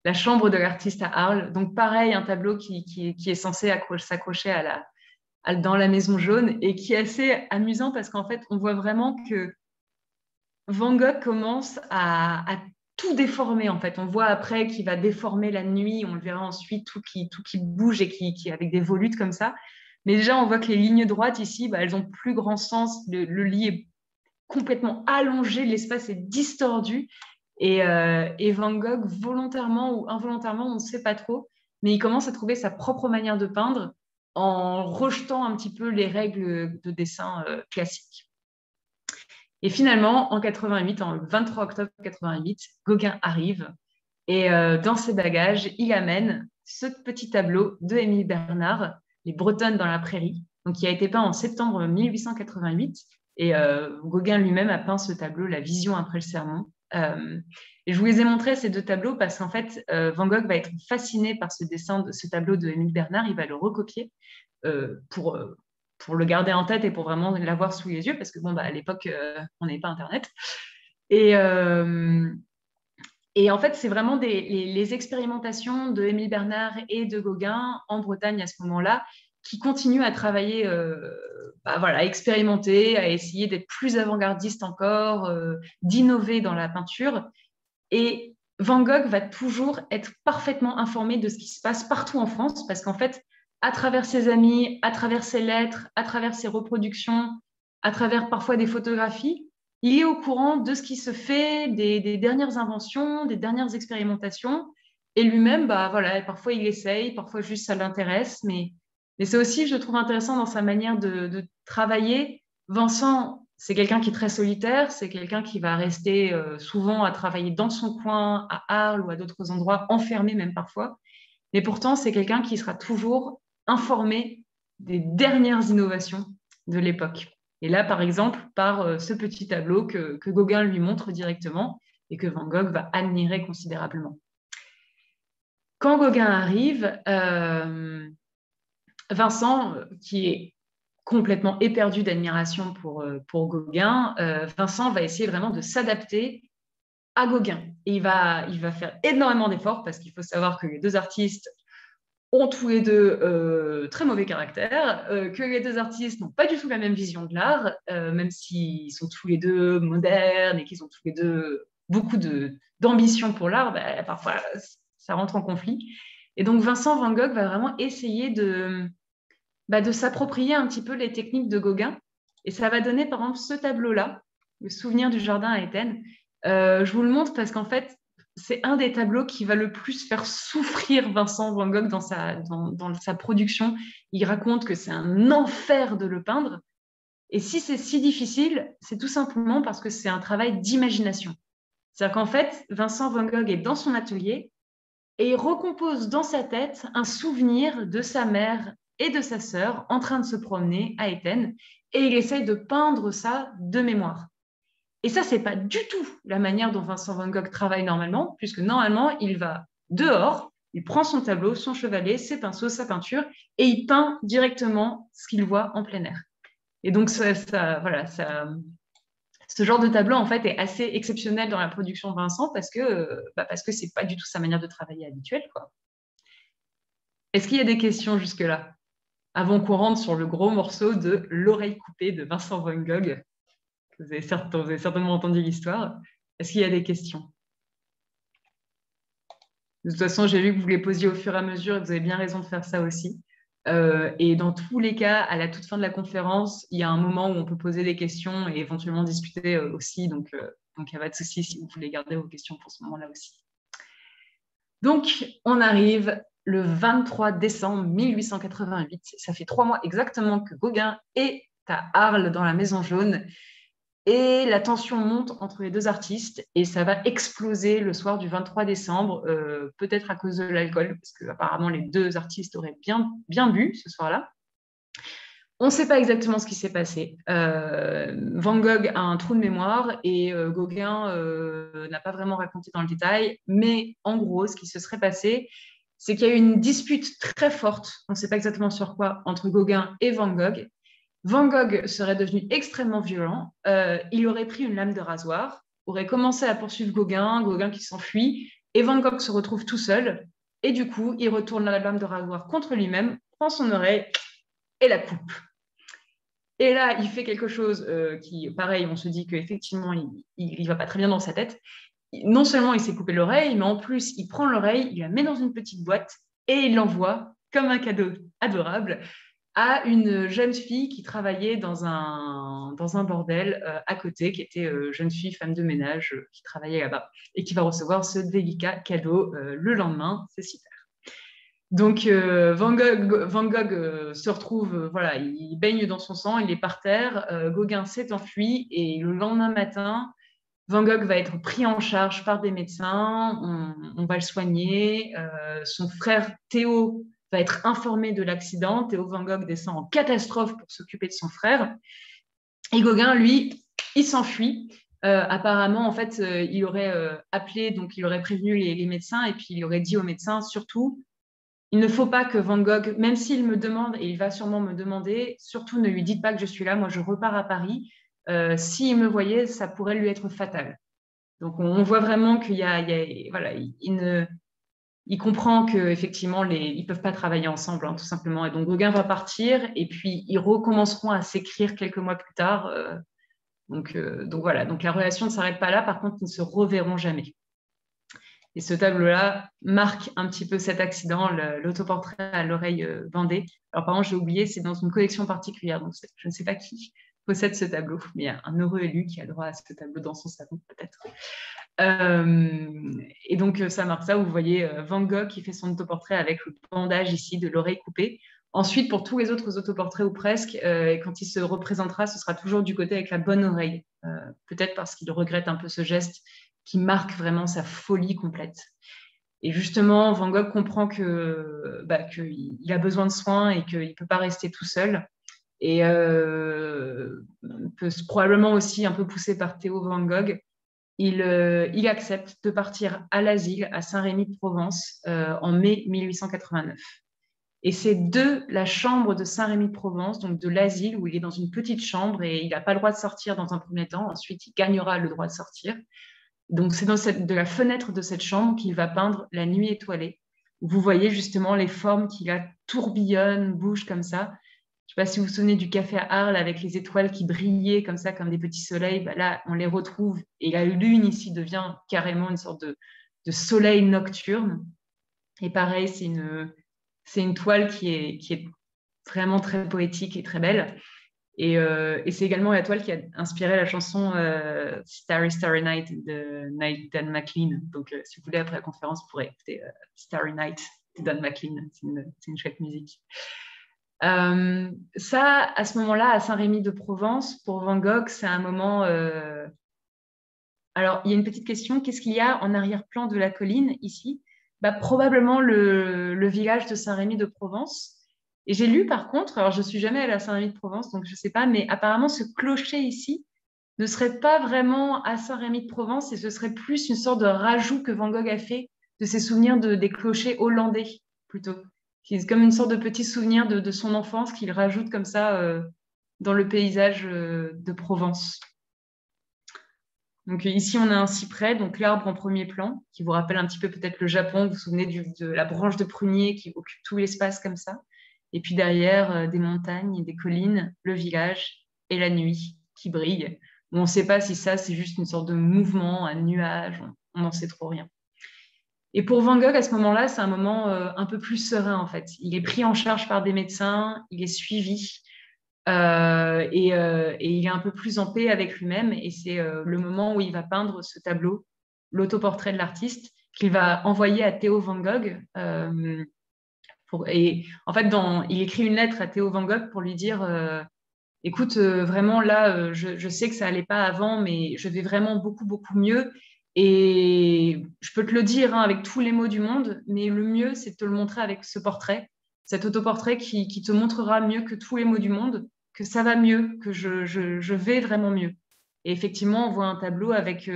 la chambre de l'artiste à Arles. Donc pareil, un tableau qui est censé s'accrocher dans la maison jaune et qui est assez amusant parce qu'en fait, on voit vraiment que Van Gogh commence à tout déformer en fait. On voit après qu'il va déformer la nuit, on le verra ensuite, tout qui bouge et qui avec des volutes comme ça. Mais déjà, on voit que les lignes droites ici, bah, elles ont plus grand sens. Le lit est complètement allongé, l'espace est distordu. Et Van Gogh, volontairement ou involontairement, on ne sait pas trop, mais il commence à trouver sa propre manière de peindre en rejetant un petit peu les règles de dessin classiques. Et finalement, en 88, en 23 octobre 88, Gauguin arrive et dans ses bagages, il amène ce petit tableau de Émile Bernard, Les Bretonnes dans la prairie, donc qui a été peint en septembre 1888. Et Gauguin lui-même a peint ce tableau, La Vision après le sermon. Et je vous les ai montrés ces deux tableaux parce qu'en fait, Van Gogh va être fasciné par ce tableau de Émile Bernard. Il va le recopier euh, pour, euh, pour le garder en tête et pour vraiment l'avoir sous les yeux parce que bon, bah, à l'époque, on n'avait pas Internet. Et, et en fait, c'est vraiment les expérimentations de Émile Bernard et de Gauguin en Bretagne à ce moment-là qui continuent à travailler, à expérimenter, à essayer d'être plus avant-gardiste encore, d'innover dans la peinture. Et Van Gogh va toujours être parfaitement informé de ce qui se passe partout en France parce qu'en fait, à travers ses amis, à travers ses lettres, à travers ses reproductions, à travers parfois des photographies, il est au courant de ce qui se fait, des dernières inventions, des dernières expérimentations. Et lui-même, bah, voilà, parfois il essaye, parfois juste ça l'intéresse. Mais c'est aussi, je trouve, intéressant dans sa manière de travailler. Vincent, c'est quelqu'un qui est très solitaire, c'est quelqu'un qui va rester souvent à travailler dans son coin, à Arles ou à d'autres endroits, enfermé même parfois. Mais pourtant, c'est quelqu'un qui sera toujours informé des dernières innovations de l'époque. Et là, par exemple, par ce petit tableau que Gauguin lui montre directement et que Van Gogh va admirer considérablement. Quand Gauguin arrive, Vincent, qui est complètement éperdu d'admiration pour Gauguin, Vincent va essayer vraiment de s'adapter à Gauguin. Et il va faire énormément d'efforts parce qu'il faut savoir que les deux artistes ont tous les deux très mauvais caractère, que les deux artistes n'ont pas du tout la même vision de l'art, même s'ils sont tous les deux modernes et qu'ils ont tous les deux beaucoup d'ambition pour l'art, bah, parfois ça rentre en conflit. Et donc Vincent Van Gogh va vraiment essayer de s'approprier un petit peu les techniques de Gauguin. Et ça va donner par exemple ce tableau-là, le souvenir du jardin à Éthènes. Je vous le montre parce qu'en fait, c'est un des tableaux qui va le plus faire souffrir Vincent Van Gogh dans sa production. Il raconte que c'est un enfer de le peindre. Et si c'est si difficile, c'est tout simplement parce que c'est un travail d'imagination. C'est-à-dire qu'en fait, Vincent Van Gogh est dans son atelier et il recompose dans sa tête un souvenir de sa mère et de sa sœur en train de se promener à Éthènes et il essaye de peindre ça de mémoire. Et ça, c'est pas du tout la manière dont Vincent Van Gogh travaille normalement, puisque normalement, il va dehors, il prend son tableau, son chevalet, ses pinceaux, sa peinture, et il peint directement ce qu'il voit en plein air. Et donc, voilà, ce genre de tableau, en fait, est assez exceptionnel dans la production de Vincent parce que c'est pas du tout sa manière de travailler habituelle, quoi. Est-ce qu'il y a des questions jusque-là, avant qu'on rentre sur le gros morceau de L'oreille coupée de Vincent Van Gogh? Vous avez certainement entendu l'histoire. Est-ce qu'il y a des questions? De toute façon, j'ai vu que vous les posiez au fur et à mesure et vous avez bien raison de faire ça aussi. Et dans tous les cas, à la toute fin de la conférence, il y a un moment où on peut poser des questions et éventuellement discuter aussi. Donc, il n'y a pas de souci si vous voulez garder vos questions pour ce moment-là aussi. Donc, on arrive le 23 décembre 1888. Ça fait 3 mois exactement que Gauguin est à Arles dans la Maison Jaune. Et la tension monte entre les deux artistes et ça va exploser le soir du 23 décembre, peut-être à cause de l'alcool, parce qu'apparemment les deux artistes auraient bien bu ce soir-là. On ne sait pas exactement ce qui s'est passé. Van Gogh a un trou de mémoire et Gauguin n'a pas vraiment raconté dans le détail, mais en gros, ce qui se serait passé, c'est qu'il y a eu une dispute très forte, on ne sait pas exactement sur quoi, entre Gauguin et Van Gogh. Van Gogh serait devenu extrêmement violent. Il aurait pris une lame de rasoir, aurait commencé à poursuivre Gauguin qui s'enfuit, et Van Gogh se retrouve tout seul. Et du coup, il retourne la lame de rasoir contre lui-même, prend son oreille et la coupe. Et là, il fait quelque chose qui, pareil, on se dit qu'effectivement, il ne va pas très bien dans sa tête. Non seulement il s'est coupé l'oreille, mais en plus, il prend l'oreille, il la met dans une petite boîte et il l'envoie comme un cadeau adorable à une jeune fille qui travaillait dans un bordel à côté, qui était jeune fille, femme de ménage, qui travaillait là-bas, et qui va recevoir ce délicat cadeau le lendemain. C'est super. Donc, Van Gogh se retrouve, voilà, il baigne dans son sang, il est par terre, Gauguin s'est enfui, et le lendemain matin, Van Gogh va être pris en charge par des médecins, on va le soigner, son frère Théo va être informé de l'accident. Théo Van Gogh descend en catastrophe pour s'occuper de son frère. Et Gauguin, lui, il s'enfuit. Apparemment, en fait, il aurait appelé, donc il aurait prévenu les médecins et puis il aurait dit aux médecins, surtout, il ne faut pas que Van Gogh, même s'il me demande, et il va sûrement me demander, surtout ne lui dites pas que je suis là, moi je repars à Paris. S'il me voyait, ça pourrait lui être fatal. Donc on voit vraiment qu'il voilà, il comprend qu'effectivement, ils ne peuvent pas travailler ensemble, hein, tout simplement. Et donc, Gauguin va partir et puis ils recommenceront à s'écrire quelques mois plus tard. Donc voilà, donc la relation ne s'arrête pas là. Par contre, ils ne se reverront jamais. Et ce tableau-là marque un petit peu cet accident, l'autoportrait à l'oreille bandée. Alors, par contre, j'ai oublié, c'est dans une collection particulière. Donc, je ne sais pas qui possède ce tableau, mais il y a un heureux élu qui a droit à ce tableau dans son salon, peut-être. Et donc, ça marque ça. Vous voyez Van Gogh qui fait son autoportrait avec le bandage ici de l'oreille coupée. Ensuite, pour tous les autres autoportraits ou presque, quand il se représentera, ce sera toujours du côté avec la bonne oreille. Peut-être parce qu'il regrette un peu ce geste qui marque vraiment sa folie complète. Et justement, Van Gogh comprend qu'il a besoin de soins et qu'il ne peut pas rester tout seul. Et probablement aussi un peu poussé par Théo Van Gogh, il accepte de partir à l'asile à Saint-Rémy de Provence en mai 1889. Et c'est de la chambre de Saint-Rémy-de-Provence, donc de l'asile, où il est dans une petite chambre et il n'a pas le droit de sortir dans un premier temps. Ensuite, il gagnera le droit de sortir. Donc, c'est de la fenêtre de cette chambre qu'il va peindre La Nuit étoilée, où vous voyez justement les formes qu'il a tourbillonnent, bougent comme ça. Je ne sais pas si vous vous souvenez du café à Arles avec les étoiles qui brillaient comme ça, comme des petits soleils. Bah là, on les retrouve. Et la lune ici devient carrément une sorte de soleil nocturne. Et pareil, c'est une toile qui est vraiment très poétique et très belle. Et c'est également la toile qui a inspiré la chanson Starry Starry Night de Dan McLean. Donc, si vous voulez, après la conférence, vous pourrez écouter Starry Night de Dan McLean. C'est une chouette musique. Ça, à ce moment-là, à Saint-Rémy-de-Provence, pour Van Gogh, c'est un moment... Alors, il y a une petite question. Qu'est-ce qu'il y a en arrière-plan de la colline, ici? Bah, probablement le village de Saint-Rémy-de-Provence. Et j'ai lu, par contre, alors je ne suis jamais allée à Saint-Rémy-de-Provence, donc je ne sais pas, mais apparemment, ce clocher ici ne serait pas vraiment à Saint-Rémy-de-Provence et ce serait plus une sorte de rajout que Van Gogh a fait de ses souvenirs des clochers hollandais, plutôt. C'est comme une sorte de petit souvenir de son enfance qu'il rajoute comme ça dans le paysage de Provence. Donc ici, on a un cyprès, donc l'arbre en premier plan, qui vous rappelle un petit peu peut-être le Japon. Vous vous souvenez de la branche de prunier qui occupe tout l'espace comme ça. Et puis derrière, des montagnes, des collines, le village et la nuit qui brille. On ne sait pas si ça, c'est juste une sorte de mouvement, un nuage, on n'en sait trop rien. Et pour Van Gogh, à ce moment-là, c'est un moment un peu plus serein, en fait. Il est pris en charge par des médecins, il est suivi. Et il est un peu plus en paix avec lui-même. Et c'est le moment où il va peindre ce tableau, l'autoportrait de l'artiste, qu'il va envoyer à Theo Van Gogh. Et en fait, il écrit une lettre à Theo Van Gogh pour lui dire écoute, vraiment là, je sais que ça allait pas avant, mais je vais vraiment beaucoup, beaucoup mieux. Et je peux te le dire hein, avec tous les mots du monde, mais le mieux, c'est de te le montrer avec ce portrait, cet autoportrait qui te montrera mieux que tous les mots du monde que ça va mieux, que je vais vraiment mieux. Et effectivement, on voit un tableau avec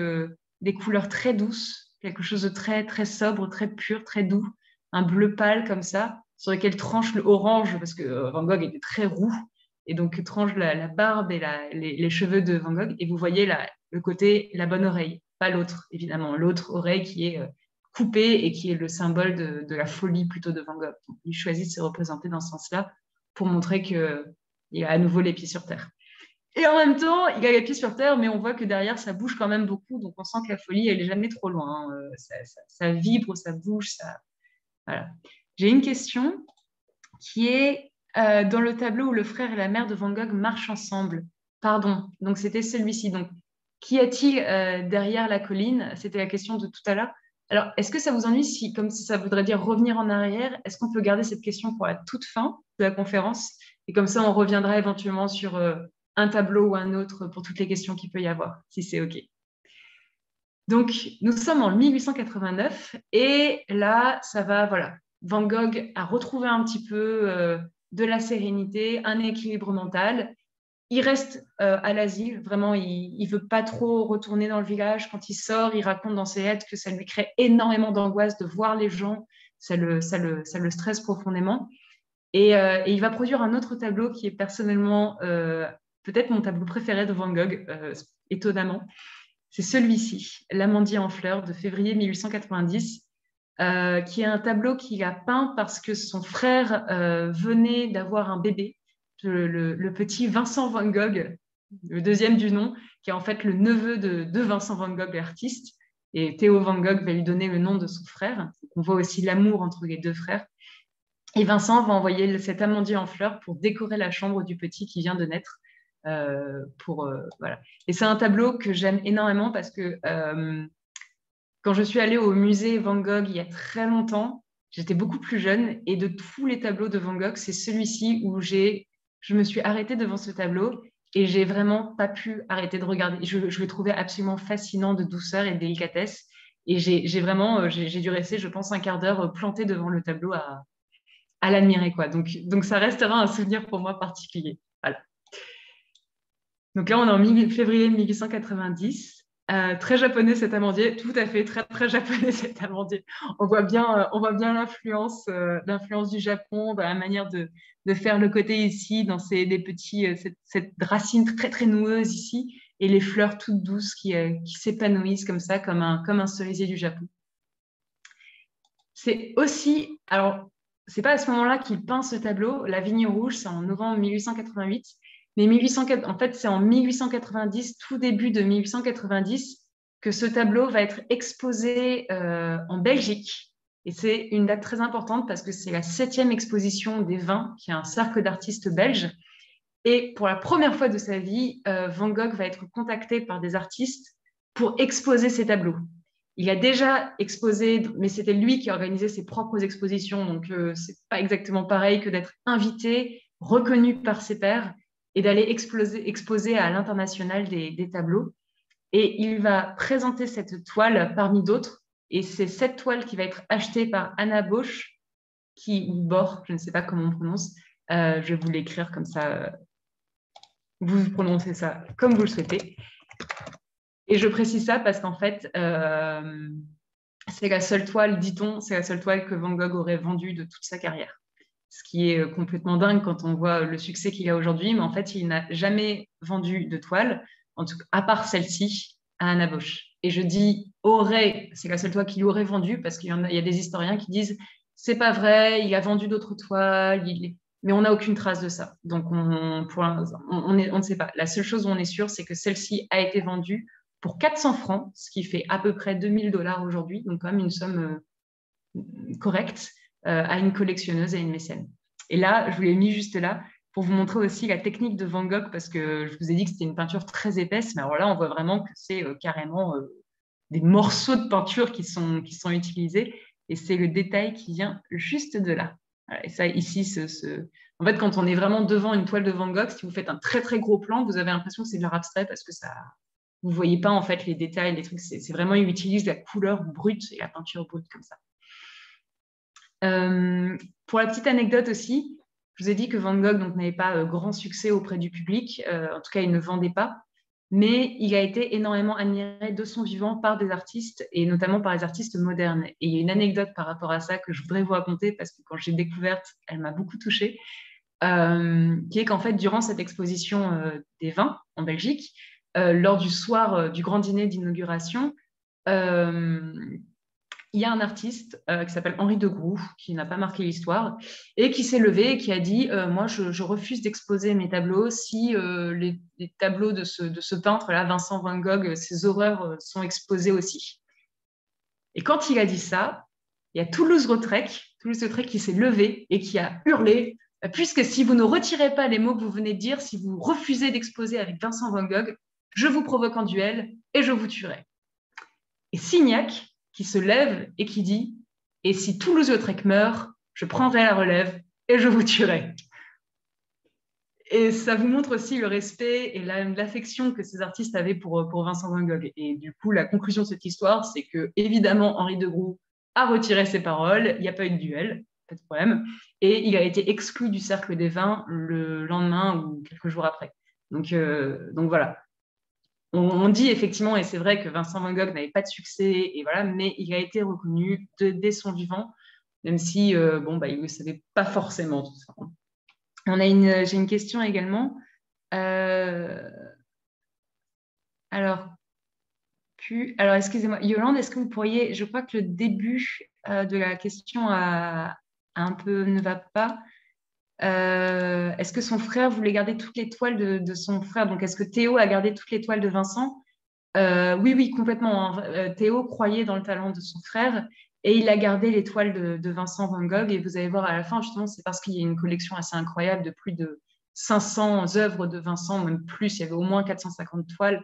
des couleurs très douces, quelque chose de très, très sobre, très pur, très doux, un bleu pâle comme ça, sur lequel tranche le orange, parce que Van Gogh était très roux, et donc tranche la barbe et les cheveux de Van Gogh, et vous voyez le côté, la bonne oreille, pas l'autre, évidemment, l'autre oreille qui est coupée et qui est le symbole de la folie plutôt de Van Gogh. Donc, il choisit de se représenter dans ce sens-là pour montrer qu'il a à nouveau les pieds sur terre. Et en même temps, il a les pieds sur terre, mais on voit que derrière, ça bouge quand même beaucoup. Donc, on sent que la folie, elle n'est jamais trop loin. Ça vibre, ça bouge. Voilà. J'ai une question qui est dans le tableau où le frère et la mère de Van Gogh marchent ensemble. Pardon, donc c'était celui-ci. Donc, qu'y a-t-il derrière la colline? C'était la question de tout à l'heure. Alors, est-ce que ça vous ennuie comme si ça voudrait dire revenir en arrière? Est-ce qu'on peut garder cette question pour la toute fin de la conférence? Et comme ça, on reviendra éventuellement sur un tableau ou un autre pour toutes les questions qu'il peut y avoir, si c'est OK. Donc, nous sommes en 1889 et là, ça va, voilà. Van Gogh a retrouvé un petit peu de la sérénité, un équilibre mental. Il reste à l'asile, vraiment, il ne veut pas trop retourner dans le village. Quand il sort, il raconte dans ses lettres que ça lui crée énormément d'angoisse de voir les gens, ça le stresse profondément. Et il va produire un autre tableau qui est personnellement peut-être mon tableau préféré de Van Gogh, étonnamment. C'est celui-ci, L'Amandier en fleurs de février 1890, qui est un tableau qu'il a peint parce que son frère venait d'avoir un bébé, le petit Vincent Van Gogh, le deuxième du nom, qui est en fait le neveu de Vincent Van Gogh, l'artiste. Et Theo Van Gogh va lui donner le nom de son frère. On voit aussi l'amour entre les deux frères. Et Vincent va envoyer cet amandier en fleurs pour décorer la chambre du petit qui vient de naître. Voilà. Et c'est un tableau que j'aime énormément parce que quand je suis allée au musée Van Gogh il y a très longtemps, j'étais beaucoup plus jeune et de tous les tableaux de Van Gogh, c'est celui-ci où je me suis arrêtée devant ce tableau et j'ai vraiment pas pu arrêter de regarder. Je le trouvais absolument fascinant de douceur et de délicatesse. Et j'ai dû rester, je pense, un quart d'heure plantée devant le tableau à l'admirer, quoi. Donc, ça restera un souvenir pour moi particulier. Voilà. Donc là, on est en février 1890. Très japonais cet amandier, tout à fait, très très japonais cet amandier. On voit bien l'influence du Japon dans la manière de faire le côté ici, dans des petits, cette racine très très noueuse ici, et les fleurs toutes douces qui s'épanouissent comme ça, comme un cerisier du Japon. C'est aussi, alors, c'est pas à ce moment-là qu'il peint ce tableau, La Vigne rouge, c'est en novembre 1888. Mais en fait, c'est en 1890, tout début de 1890, que ce tableau va être exposé en Belgique. Et c'est une date très importante parce que c'est la 7e exposition des vins, qui est un cercle d'artistes belges. Et pour la première fois de sa vie, Van Gogh va être contacté par des artistes pour exposer ses tableaux. Il a déjà exposé, mais c'était lui qui organisait ses propres expositions, donc c'est pas exactement pareil que d'être invité, reconnu par ses pairs et d'aller exposer à l'international des tableaux. Et il va présenter cette toile parmi d'autres, et c'est cette toile qui va être achetée par Anna Bosch, ou Bor, je ne sais pas comment on prononce, je vais vous l'écrire comme ça, vous prononcez ça comme vous le souhaitez. Et je précise ça parce qu'en fait, c'est la seule toile, dit-on, c'est la seule toile que Van Gogh aurait vendue de toute sa carrière. Ce qui est complètement dingue quand on voit le succès qu'il a aujourd'hui, mais en fait, il n'a jamais vendu de toile, en tout cas, à part celle-ci, à Anna Bosch. Et je dis aurait, c'est la seule toile qu'il aurait vendue, parce qu'il y a des historiens qui disent c'est pas vrai, il a vendu d'autres toiles, mais on n'a aucune trace de ça. Donc, on ne sait pas. La seule chose où on est sûr, c'est que celle-ci a été vendue pour 400 francs, ce qui fait à peu près 2000 $ aujourd'hui, donc quand même une somme correcte, à une collectionneuse et une mécène. Et là, je vous l'ai mis juste là pour vous montrer aussi la technique de Van Gogh, parce que je vous ai dit que c'était une peinture très épaisse, mais alors là, on voit vraiment que c'est carrément des morceaux de peinture qui sont utilisés, et c'est le détail qui vient juste de là. Voilà, et ça, ici, en fait, quand on est vraiment devant une toile de Van Gogh, si vous faites un très très gros plan, vous avez l'impression que c'est de l'art abstrait parce que ça, vous ne voyez pas en fait les détails, les trucs. C'est vraiment, il utilise la couleur brute et la peinture brute comme ça. Pour la petite anecdote aussi, je vous ai dit que Van Gogh n'avait pas grand succès auprès du public. En tout cas, il ne vendait pas. Mais il a été énormément admiré de son vivant par des artistes, et notamment par les artistes modernes. Et il y a une anecdote par rapport à ça que je voudrais vous raconter, parce que quand j'ai découverte, elle m'a beaucoup touchée, qui est qu'en fait, durant cette exposition des vins en Belgique, lors du soir du grand dîner d'inauguration, il y a un artiste qui s'appelle Henri de Groux, qui n'a pas marqué l'histoire, et qui s'est levé et qui a dit moi, je refuse d'exposer mes tableaux si les tableaux de ce peintre-là, Vincent Van Gogh, ses horreurs sont exposés aussi. Et quand il a dit ça, il y a Toulouse-Lautrec qui s'est levé et qui a hurlé puisque si vous ne retirez pas les mots que vous venez de dire, si vous refusez d'exposer avec Vincent Van Gogh, je vous provoque en duel et je vous tuerai. Et Signac, qui se lève et qui dit « Et si Toulouse-Lautrec meurt, je prendrai la relève et je vous tuerai. » Et ça vous montre aussi le respect et l'affection que ces artistes avaient pour Vincent Van Gogh. Et du coup, la conclusion de cette histoire, c'est que, évidemment, Henri de Groux a retiré ses paroles, il n'y a pas eu de duel, pas de problème, et il a été exclu du cercle des vins le lendemain ou quelques jours après. Donc voilà. On dit effectivement, et c'est vrai que Vincent Van Gogh n'avait pas de succès, et voilà, mais il a été reconnu dès son vivant, même si il ne savait pas forcément tout ça. J'ai une question également. Alors, excusez-moi, Yolande, est-ce que vous pourriez, je crois que le début de la question ne va pas. Est-ce que son frère voulait garder toutes les toiles de son frère? Donc, est-ce que Théo a gardé toutes les toiles de Vincent? Oui, complètement, hein. Théo croyait dans le talent de son frère et il a gardé les toiles de Vincent Van Gogh. Et vous allez voir à la fin, justement, c'est parce qu'il y a une collection assez incroyable de plus de 500 œuvres de Vincent, même plus, il y avait au moins 450 toiles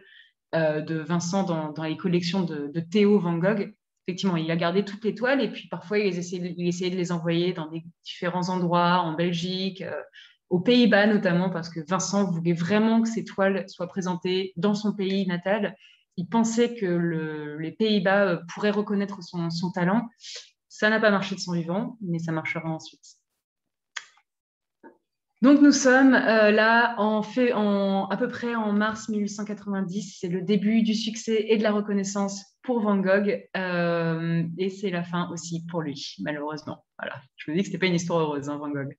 de Vincent dans les collections de Théo Van Gogh. Effectivement, il a gardé toutes les toiles et puis parfois, il essayait de les envoyer dans des différents endroits, en Belgique, aux Pays-Bas notamment, parce que Vincent voulait vraiment que ces toiles soient présentées dans son pays natal. Il pensait que les Pays-Bas pourraient reconnaître son talent. Ça n'a pas marché de son vivant, mais ça marchera ensuite. Donc, nous sommes là à peu près en mars 1890. C'est le début du succès et de la reconnaissance pour Van Gogh. Et c'est la fin aussi pour lui, malheureusement. Voilà. Je vous dis que ce n'était pas une histoire heureuse, hein, Van Gogh.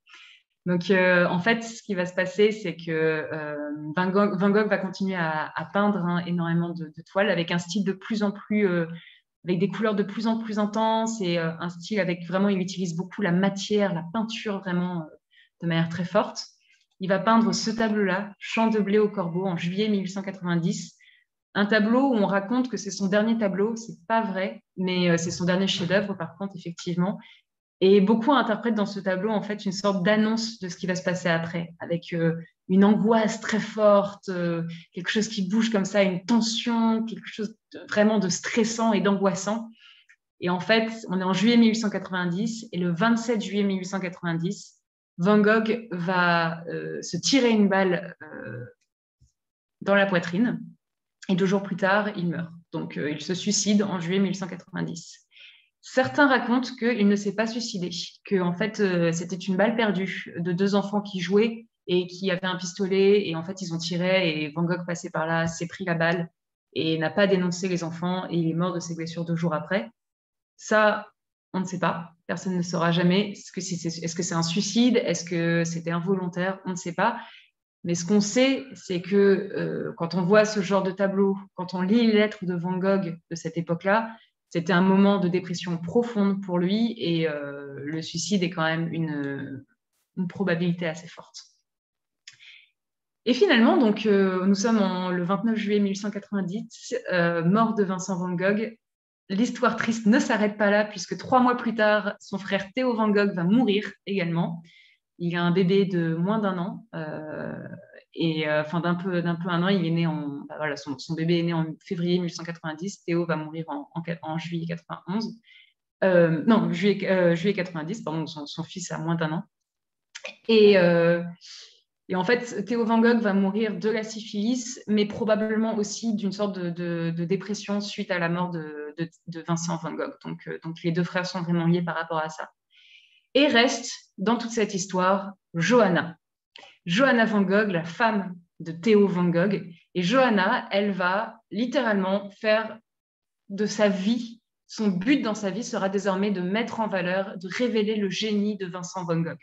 Donc, en fait, ce qui va se passer, c'est que Van Gogh va continuer à peindre énormément de toiles avec un style de plus en plus, avec des couleurs de plus en plus intenses et un style avec vraiment, il utilise beaucoup la matière, la peinture vraiment de manière très forte. Il va peindre ce tableau-là, Champ de blé au corbeau, en juillet 1890. Un tableau où on raconte que c'est son dernier tableau, c'est pas vrai, mais c'est son dernier chef-d'œuvre, par contre, effectivement. Et beaucoup interprètent dans ce tableau en fait une sorte d'annonce de ce qui va se passer après, avec une angoisse très forte, quelque chose qui bouge comme ça, une tension, quelque chose vraiment de stressant et d'angoissant. Et en fait, on est en juillet 1890 et le 27 juillet 1890, Van Gogh va se tirer une balle dans la poitrine et 2 jours plus tard, il meurt. Donc, il se suicide en juillet 1890. Certains racontent qu'il ne s'est pas suicidé, que en fait c'était une balle perdue de 2 enfants qui jouaient et qui avaient un pistolet et en fait ils ont tiré et Van Gogh passait par là, s'est pris la balle et n'a pas dénoncé les enfants et il est mort de ses blessures 2 jours après. Ça, on ne sait pas, personne ne saura jamais. Est-ce que c'est un suicide? Est-ce que c'était involontaire? On ne sait pas. Mais ce qu'on sait, c'est que quand on voit ce genre de tableau, quand on lit les lettres de Van Gogh de cette époque-là, c'était un moment de dépression profonde pour lui et le suicide est quand même une probabilité assez forte. Et finalement, donc, nous sommes le 29 juillet 1890, mort de Vincent Van Gogh. L'histoire triste ne s'arrête pas là puisque 3 mois plus tard, son frère Theo Van Gogh va mourir également. Il a un bébé de moins d'1 an. Enfin d'un peu 1 an, il est né voilà, son bébé est né en février 1890. Théo va mourir en juillet 91. Non, juillet 90, pardon, son fils a moins d'1 an. Et en fait, Theo Van Gogh va mourir de la syphilis, mais probablement aussi d'une sorte de dépression suite à la mort de Vincent Van Gogh. Donc les 2 frères sont vraiment liés par rapport à ça. Et reste dans toute cette histoire Johanna. Johanna Van Gogh, la femme de Theo Van Gogh. Et Johanna, elle va littéralement faire de sa vie, son but dans sa vie sera désormais de mettre en valeur, de révéler le génie de Vincent Van Gogh.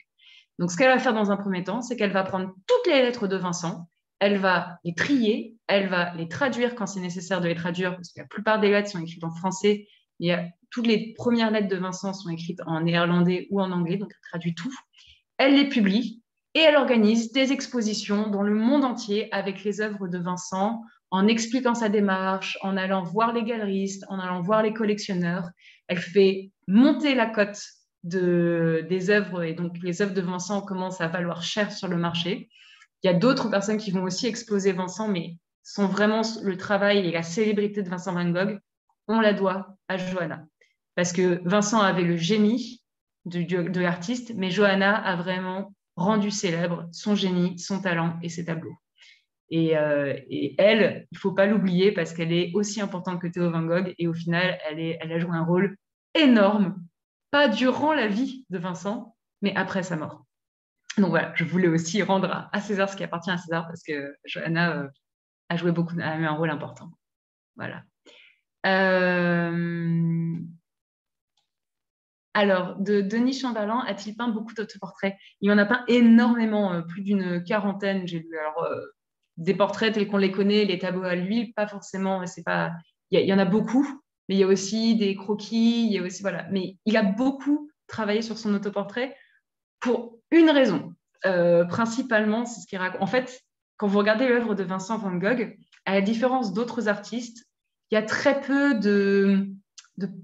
Donc, ce qu'elle va faire dans un premier temps, c'est qu'elle va prendre toutes les lettres de Vincent, elle va les trier, elle va les traduire quand c'est nécessaire de les traduire, parce que la plupart des lettres sont écrites en français. Toutes les premières lettres de Vincent sont écrites en néerlandais ou en anglais, donc elle traduit tout. Elle les publie et elle organise des expositions dans le monde entier avec les œuvres de Vincent, en expliquant sa démarche, en allant voir les galeristes, en allant voir les collectionneurs. Elle fait monter la cote des œuvres et donc les œuvres de Vincent commencent à valoir cher sur le marché. Il y a d'autres personnes qui vont aussi exposer Vincent, mais sont vraiment le travail et la célébrité de Vincent Van Gogh, on la doit à Johanna. Parce que Vincent avait le génie de l'artiste, mais Johanna a vraiment rendu célèbre son génie, son talent et ses tableaux. Et elle, il ne faut pas l'oublier parce qu'elle est aussi importante que Theo Van Gogh et au final, elle a joué un rôle énorme, pas durant la vie de Vincent, mais après sa mort. Donc voilà, je voulais aussi rendre à César ce qui appartient à César parce que Johanna a eu un rôle important. Voilà. Alors, Denis Chamberlain a-t-il peint beaucoup d'autoportraits? Il en a peint énormément, plus d'une quarantaine, j'ai lu. Alors, des portraits tels qu'on les connaît, les tableaux à l'huile, pas forcément, il y en a beaucoup, mais il y a aussi des croquis, il y a aussi, voilà. Mais il a beaucoup travaillé sur son autoportrait pour une raison. Principalement, c'est ce qu'il raconte. En fait, quand vous regardez l'œuvre de Vincent Van Gogh, à la différence d'autres artistes, il y a très peu de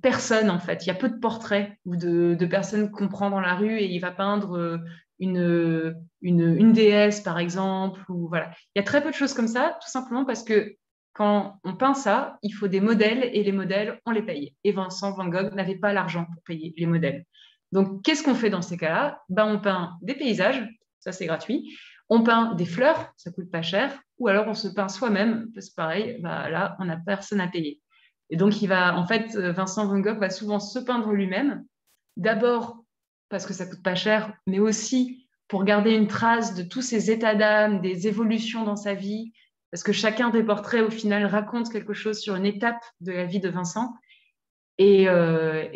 personnes, en fait. Il y a peu de portraits ou de personnes qu'on prend dans la rue et il va peindre une déesse, par exemple. Ou, voilà. Il y a très peu de choses comme ça, tout simplement parce que quand on peint ça, il faut des modèles et les modèles, on les paye. Et Vincent Van Gogh n'avait pas l'argent pour payer les modèles. Donc, qu'est-ce qu'on fait dans ces cas-là? On peint des paysages, ça c'est gratuit. On peint des fleurs, ça coûte pas cher. Ou alors on se peint soi-même, parce que pareil, là, on n'a personne à payer. Et donc, Vincent Van Gogh va souvent se peindre lui-même. D'abord parce que ça coûte pas cher, mais aussi pour garder une trace de tous ses états d'âme, des évolutions dans sa vie, parce que chacun des portraits, au final, raconte quelque chose sur une étape de la vie de Vincent. Et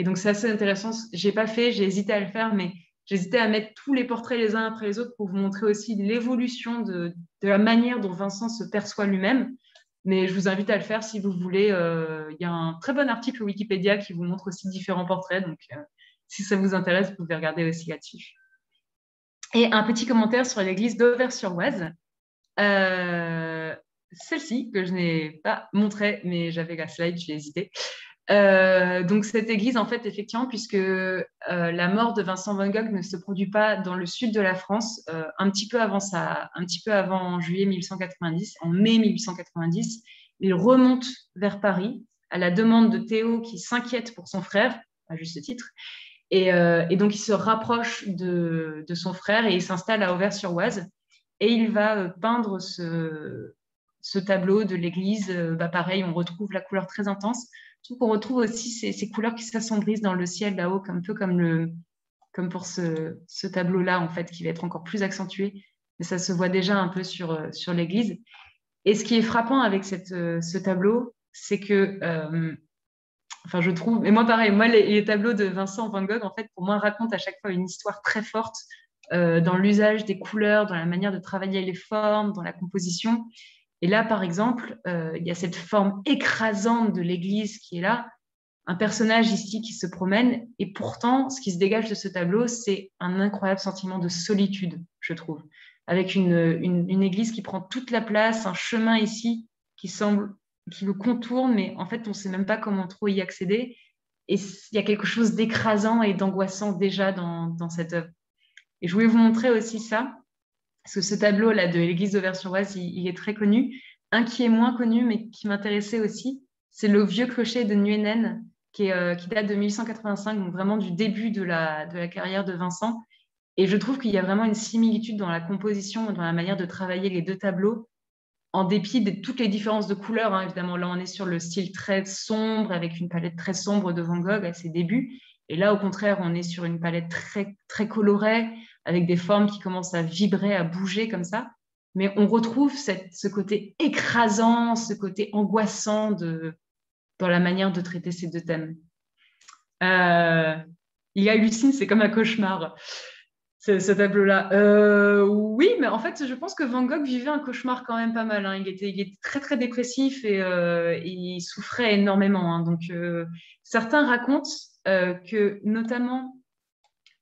donc, c'est assez intéressant. J'ai pas fait, j'ai hésité à le faire, mais j'ai hésité à mettre tous les portraits les uns après les autres pour vous montrer aussi l'évolution de la manière dont Vincent se perçoit lui-même. Mais je vous invite à le faire si vous voulez. Il y a un très bon article Wikipédia qui vous montre aussi différents portraits. Donc, si ça vous intéresse, vous pouvez regarder aussi là-dessus. Et un petit commentaire sur l'église d'Auvers-sur-Oise. Celle-ci, que je n'ai pas montrée, mais j'avais la slide, j'ai hésité. Donc cette église, en fait, effectivement, puisque la mort de Vincent van Gogh ne se produit pas dans le sud de la France, un petit peu avant juillet 1890, en mai 1890, il remonte vers Paris à la demande de Théo qui s'inquiète pour son frère, à juste titre, et donc il se rapproche de son frère et il s'installe à Auvers-sur-Oise et il va peindre ce tableau de l'église. Pareil, on retrouve la couleur très intense. On retrouve aussi ces couleurs qui s'assombrissent dans le ciel là-haut, un peu comme pour ce tableau-là, en fait, qui va être encore plus accentué. Mais ça se voit déjà un peu sur l'église. Et ce qui est frappant avec ce tableau, c'est que, enfin, je trouve, et moi pareil, moi les tableaux de Vincent van Gogh, en fait, pour moi, racontent à chaque fois une histoire très forte dans l'usage des couleurs, dans la manière de travailler les formes, dans la composition. Et là, par exemple, il y a cette forme écrasante de l'église qui est là, un personnage ici qui se promène, et pourtant, ce qui se dégage de ce tableau, c'est un incroyable sentiment de solitude, je trouve, avec une église qui prend toute la place, un chemin ici qui le contourne, mais en fait, on ne sait même pas comment trop y accéder. Et il y a quelque chose d'écrasant et d'angoissant déjà dans cette œuvre. Et je voulais vous montrer aussi ça, parce que ce tableau-là de l'église d'Auvers-sur-Oise, il est très connu. Un qui est moins connu, mais qui m'intéressait aussi, c'est le vieux clocher de Nuenen, qui date de 1885, donc vraiment du début de la carrière de Vincent. Et je trouve qu'il y a vraiment une similitude dans la composition, dans la manière de travailler les deux tableaux, en dépit de toutes les différences de couleurs. Hein. Évidemment, là, on est sur le style très sombre, avec une palette très sombre de Van Gogh à ses débuts. Et là, au contraire, on est sur une palette très, très colorée, avec des formes qui commencent à vibrer, à bouger comme ça. Mais on retrouve ce côté écrasant, ce côté angoissant dans la manière de traiter ces deux thèmes. Il hallucine, c'est comme un cauchemar, ce tableau-là. Oui, mais en fait, je pense que Van Gogh vivait un cauchemar quand même pas mal. Hein. Il était très, très dépressif et il souffrait énormément. Hein. Donc, certains racontent que, notamment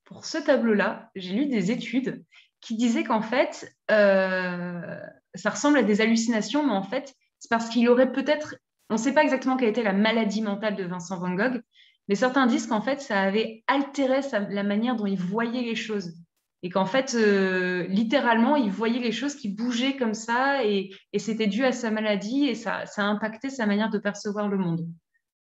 pour ce tableau-là, j'ai lu des études qui disaient qu'en fait, ça ressemble à des hallucinations, mais en fait, c'est parce qu'il aurait peut-être... On ne sait pas exactement quelle était la maladie mentale de Vincent van Gogh, mais certains disent qu'en fait, ça avait altéré la manière dont il voyait les choses. Et qu'en fait, littéralement, il voyait les choses qui bougeaient comme ça, et c'était dû à sa maladie, et ça a impacté sa manière de percevoir le monde.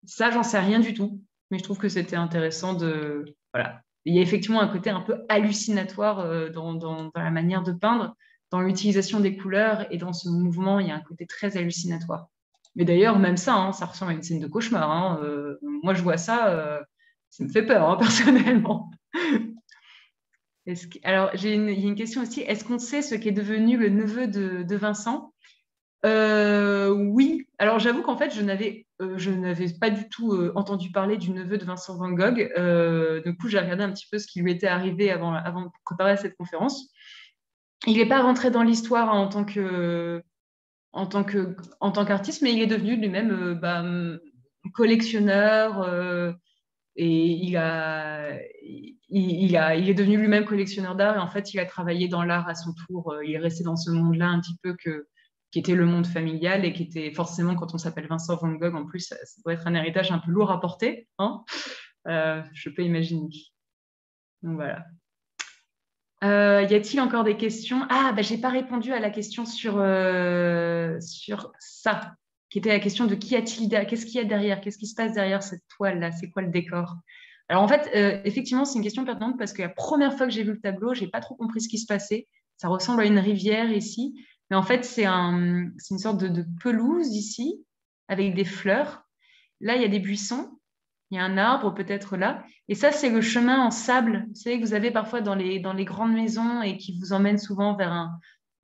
Ça, j'en sais rien du tout, mais je trouve que c'était intéressant de... Voilà. Il y a effectivement un côté un peu hallucinatoire dans la manière de peindre, dans l'utilisation des couleurs, et dans ce mouvement, il y a un côté très hallucinatoire. Mais d'ailleurs, même ça, hein, ça ressemble à une scène de cauchemar. Hein. Moi, je vois ça, ça me fait peur, hein, personnellement. Alors, il y a une question aussi. Est-ce qu'on sait ce qu'est devenu le neveu de Vincent? Oui. Alors, j'avoue qu'en fait, je n'avais pas du tout entendu parler du neveu de Vincent van Gogh. Du coup, j'ai regardé un petit peu ce qui lui était arrivé avant de préparer cette conférence. Il n'est pas rentré dans l'histoire hein, en tant qu'artiste, mais il est devenu lui-même collectionneur et il est devenu lui-même collectionneur d'art et en fait, il a travaillé dans l'art à son tour. Il est resté dans ce monde-là un petit peu qui était le monde familial et qui était forcément, quand on s'appelle Vincent van Gogh, en plus, ça doit être un héritage un peu lourd à porter. Hein je peux imaginer. Donc voilà. Y a-t-il encore des questions? Ah, je n'ai pas répondu à la question sur ça, qui était la question de qu'est-ce qu'il y a derrière? Qu'est-ce qui se passe derrière cette toile-là? C'est quoi le décor? Alors en fait, effectivement, c'est une question pertinente parce que la première fois que j'ai vu le tableau, je n'ai pas trop compris ce qui se passait. Ça ressemble à une rivière ici, mais en fait, c'est une sorte de pelouse ici, avec des fleurs. Là, il y a des buissons. Il y a un arbre peut-être là. Et ça, c'est le chemin en sable. Vous savez que vous avez parfois dans les grandes maisons et qui vous emmènent souvent vers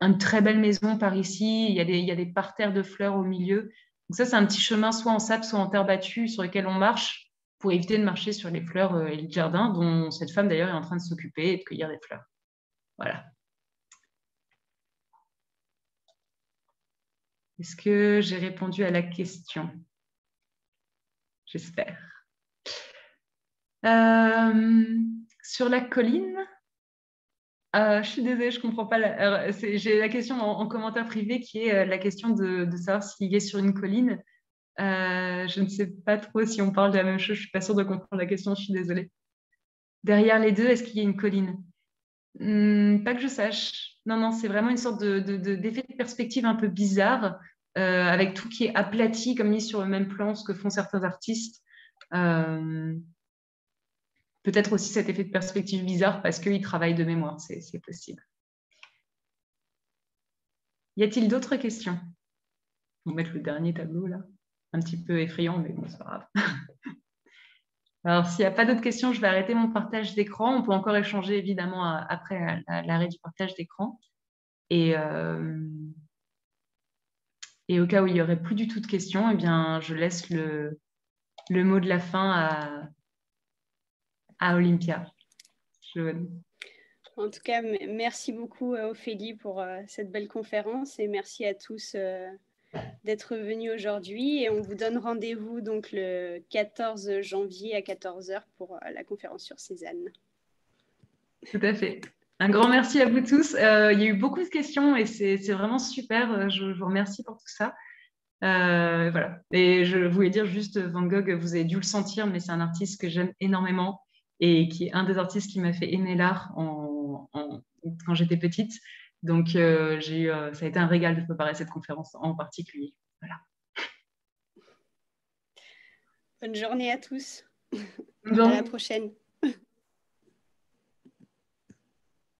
une très belle maison par ici. Il y a des parterres de fleurs au milieu. Donc ça, c'est un petit chemin soit en sable, soit en terre battue sur lequel on marche pour éviter de marcher sur les fleurs et le jardin dont cette femme d'ailleurs est en train de s'occuper et de cueillir des fleurs. Voilà. Est-ce que j'ai répondu à la question? J'espère. Sur la colline, je suis désolée, je ne comprends pas. J'ai la question en commentaire privé qui est la question de savoir s'il est sur une colline. Je ne sais pas trop si on parle de la même chose. Je ne suis pas sûre de comprendre la question, je suis désolée. Derrière les deux, est-ce qu'il y a une colline? Pas que je sache. Non, non, c'est vraiment une sorte d'effet de perspective un peu bizarre, avec tout qui est aplati, comme mis sur le même plan, ce que font certains artistes. Peut-être aussi cet effet de perspective bizarre parce qu'ils travaillent de mémoire, c'est possible. Y a-t-il d'autres questions? On va mettre le dernier tableau là, un petit peu effrayant, mais bon, c'est pas grave. Alors, s'il n'y a pas d'autres questions, je vais arrêter mon partage d'écran. On peut encore échanger évidemment après l'arrêt du partage d'écran. Et au cas où il n'y aurait plus du tout de questions, eh bien, je laisse le mot de la fin à Olympia. En tout cas, merci beaucoup Ophélie pour cette belle conférence et merci à tous d'être venus aujourd'hui. Et on vous donne rendez-vous donc le 14 janvier à 14 h pour la conférence sur Cézanne. Tout à fait. Un grand merci à vous tous. Il y a eu beaucoup de questions et c'est vraiment super. Je vous remercie pour tout ça. Voilà. Et je voulais dire juste, Van Gogh, vous avez dû le sentir, mais c'est un artiste que j'aime énormément et qui est un des artistes qui m'a fait aimer l'art quand j'étais petite. Donc, ça a été un régal de préparer cette conférence en particulier. Voilà. Bonne journée à tous. Bonne journée. À la prochaine.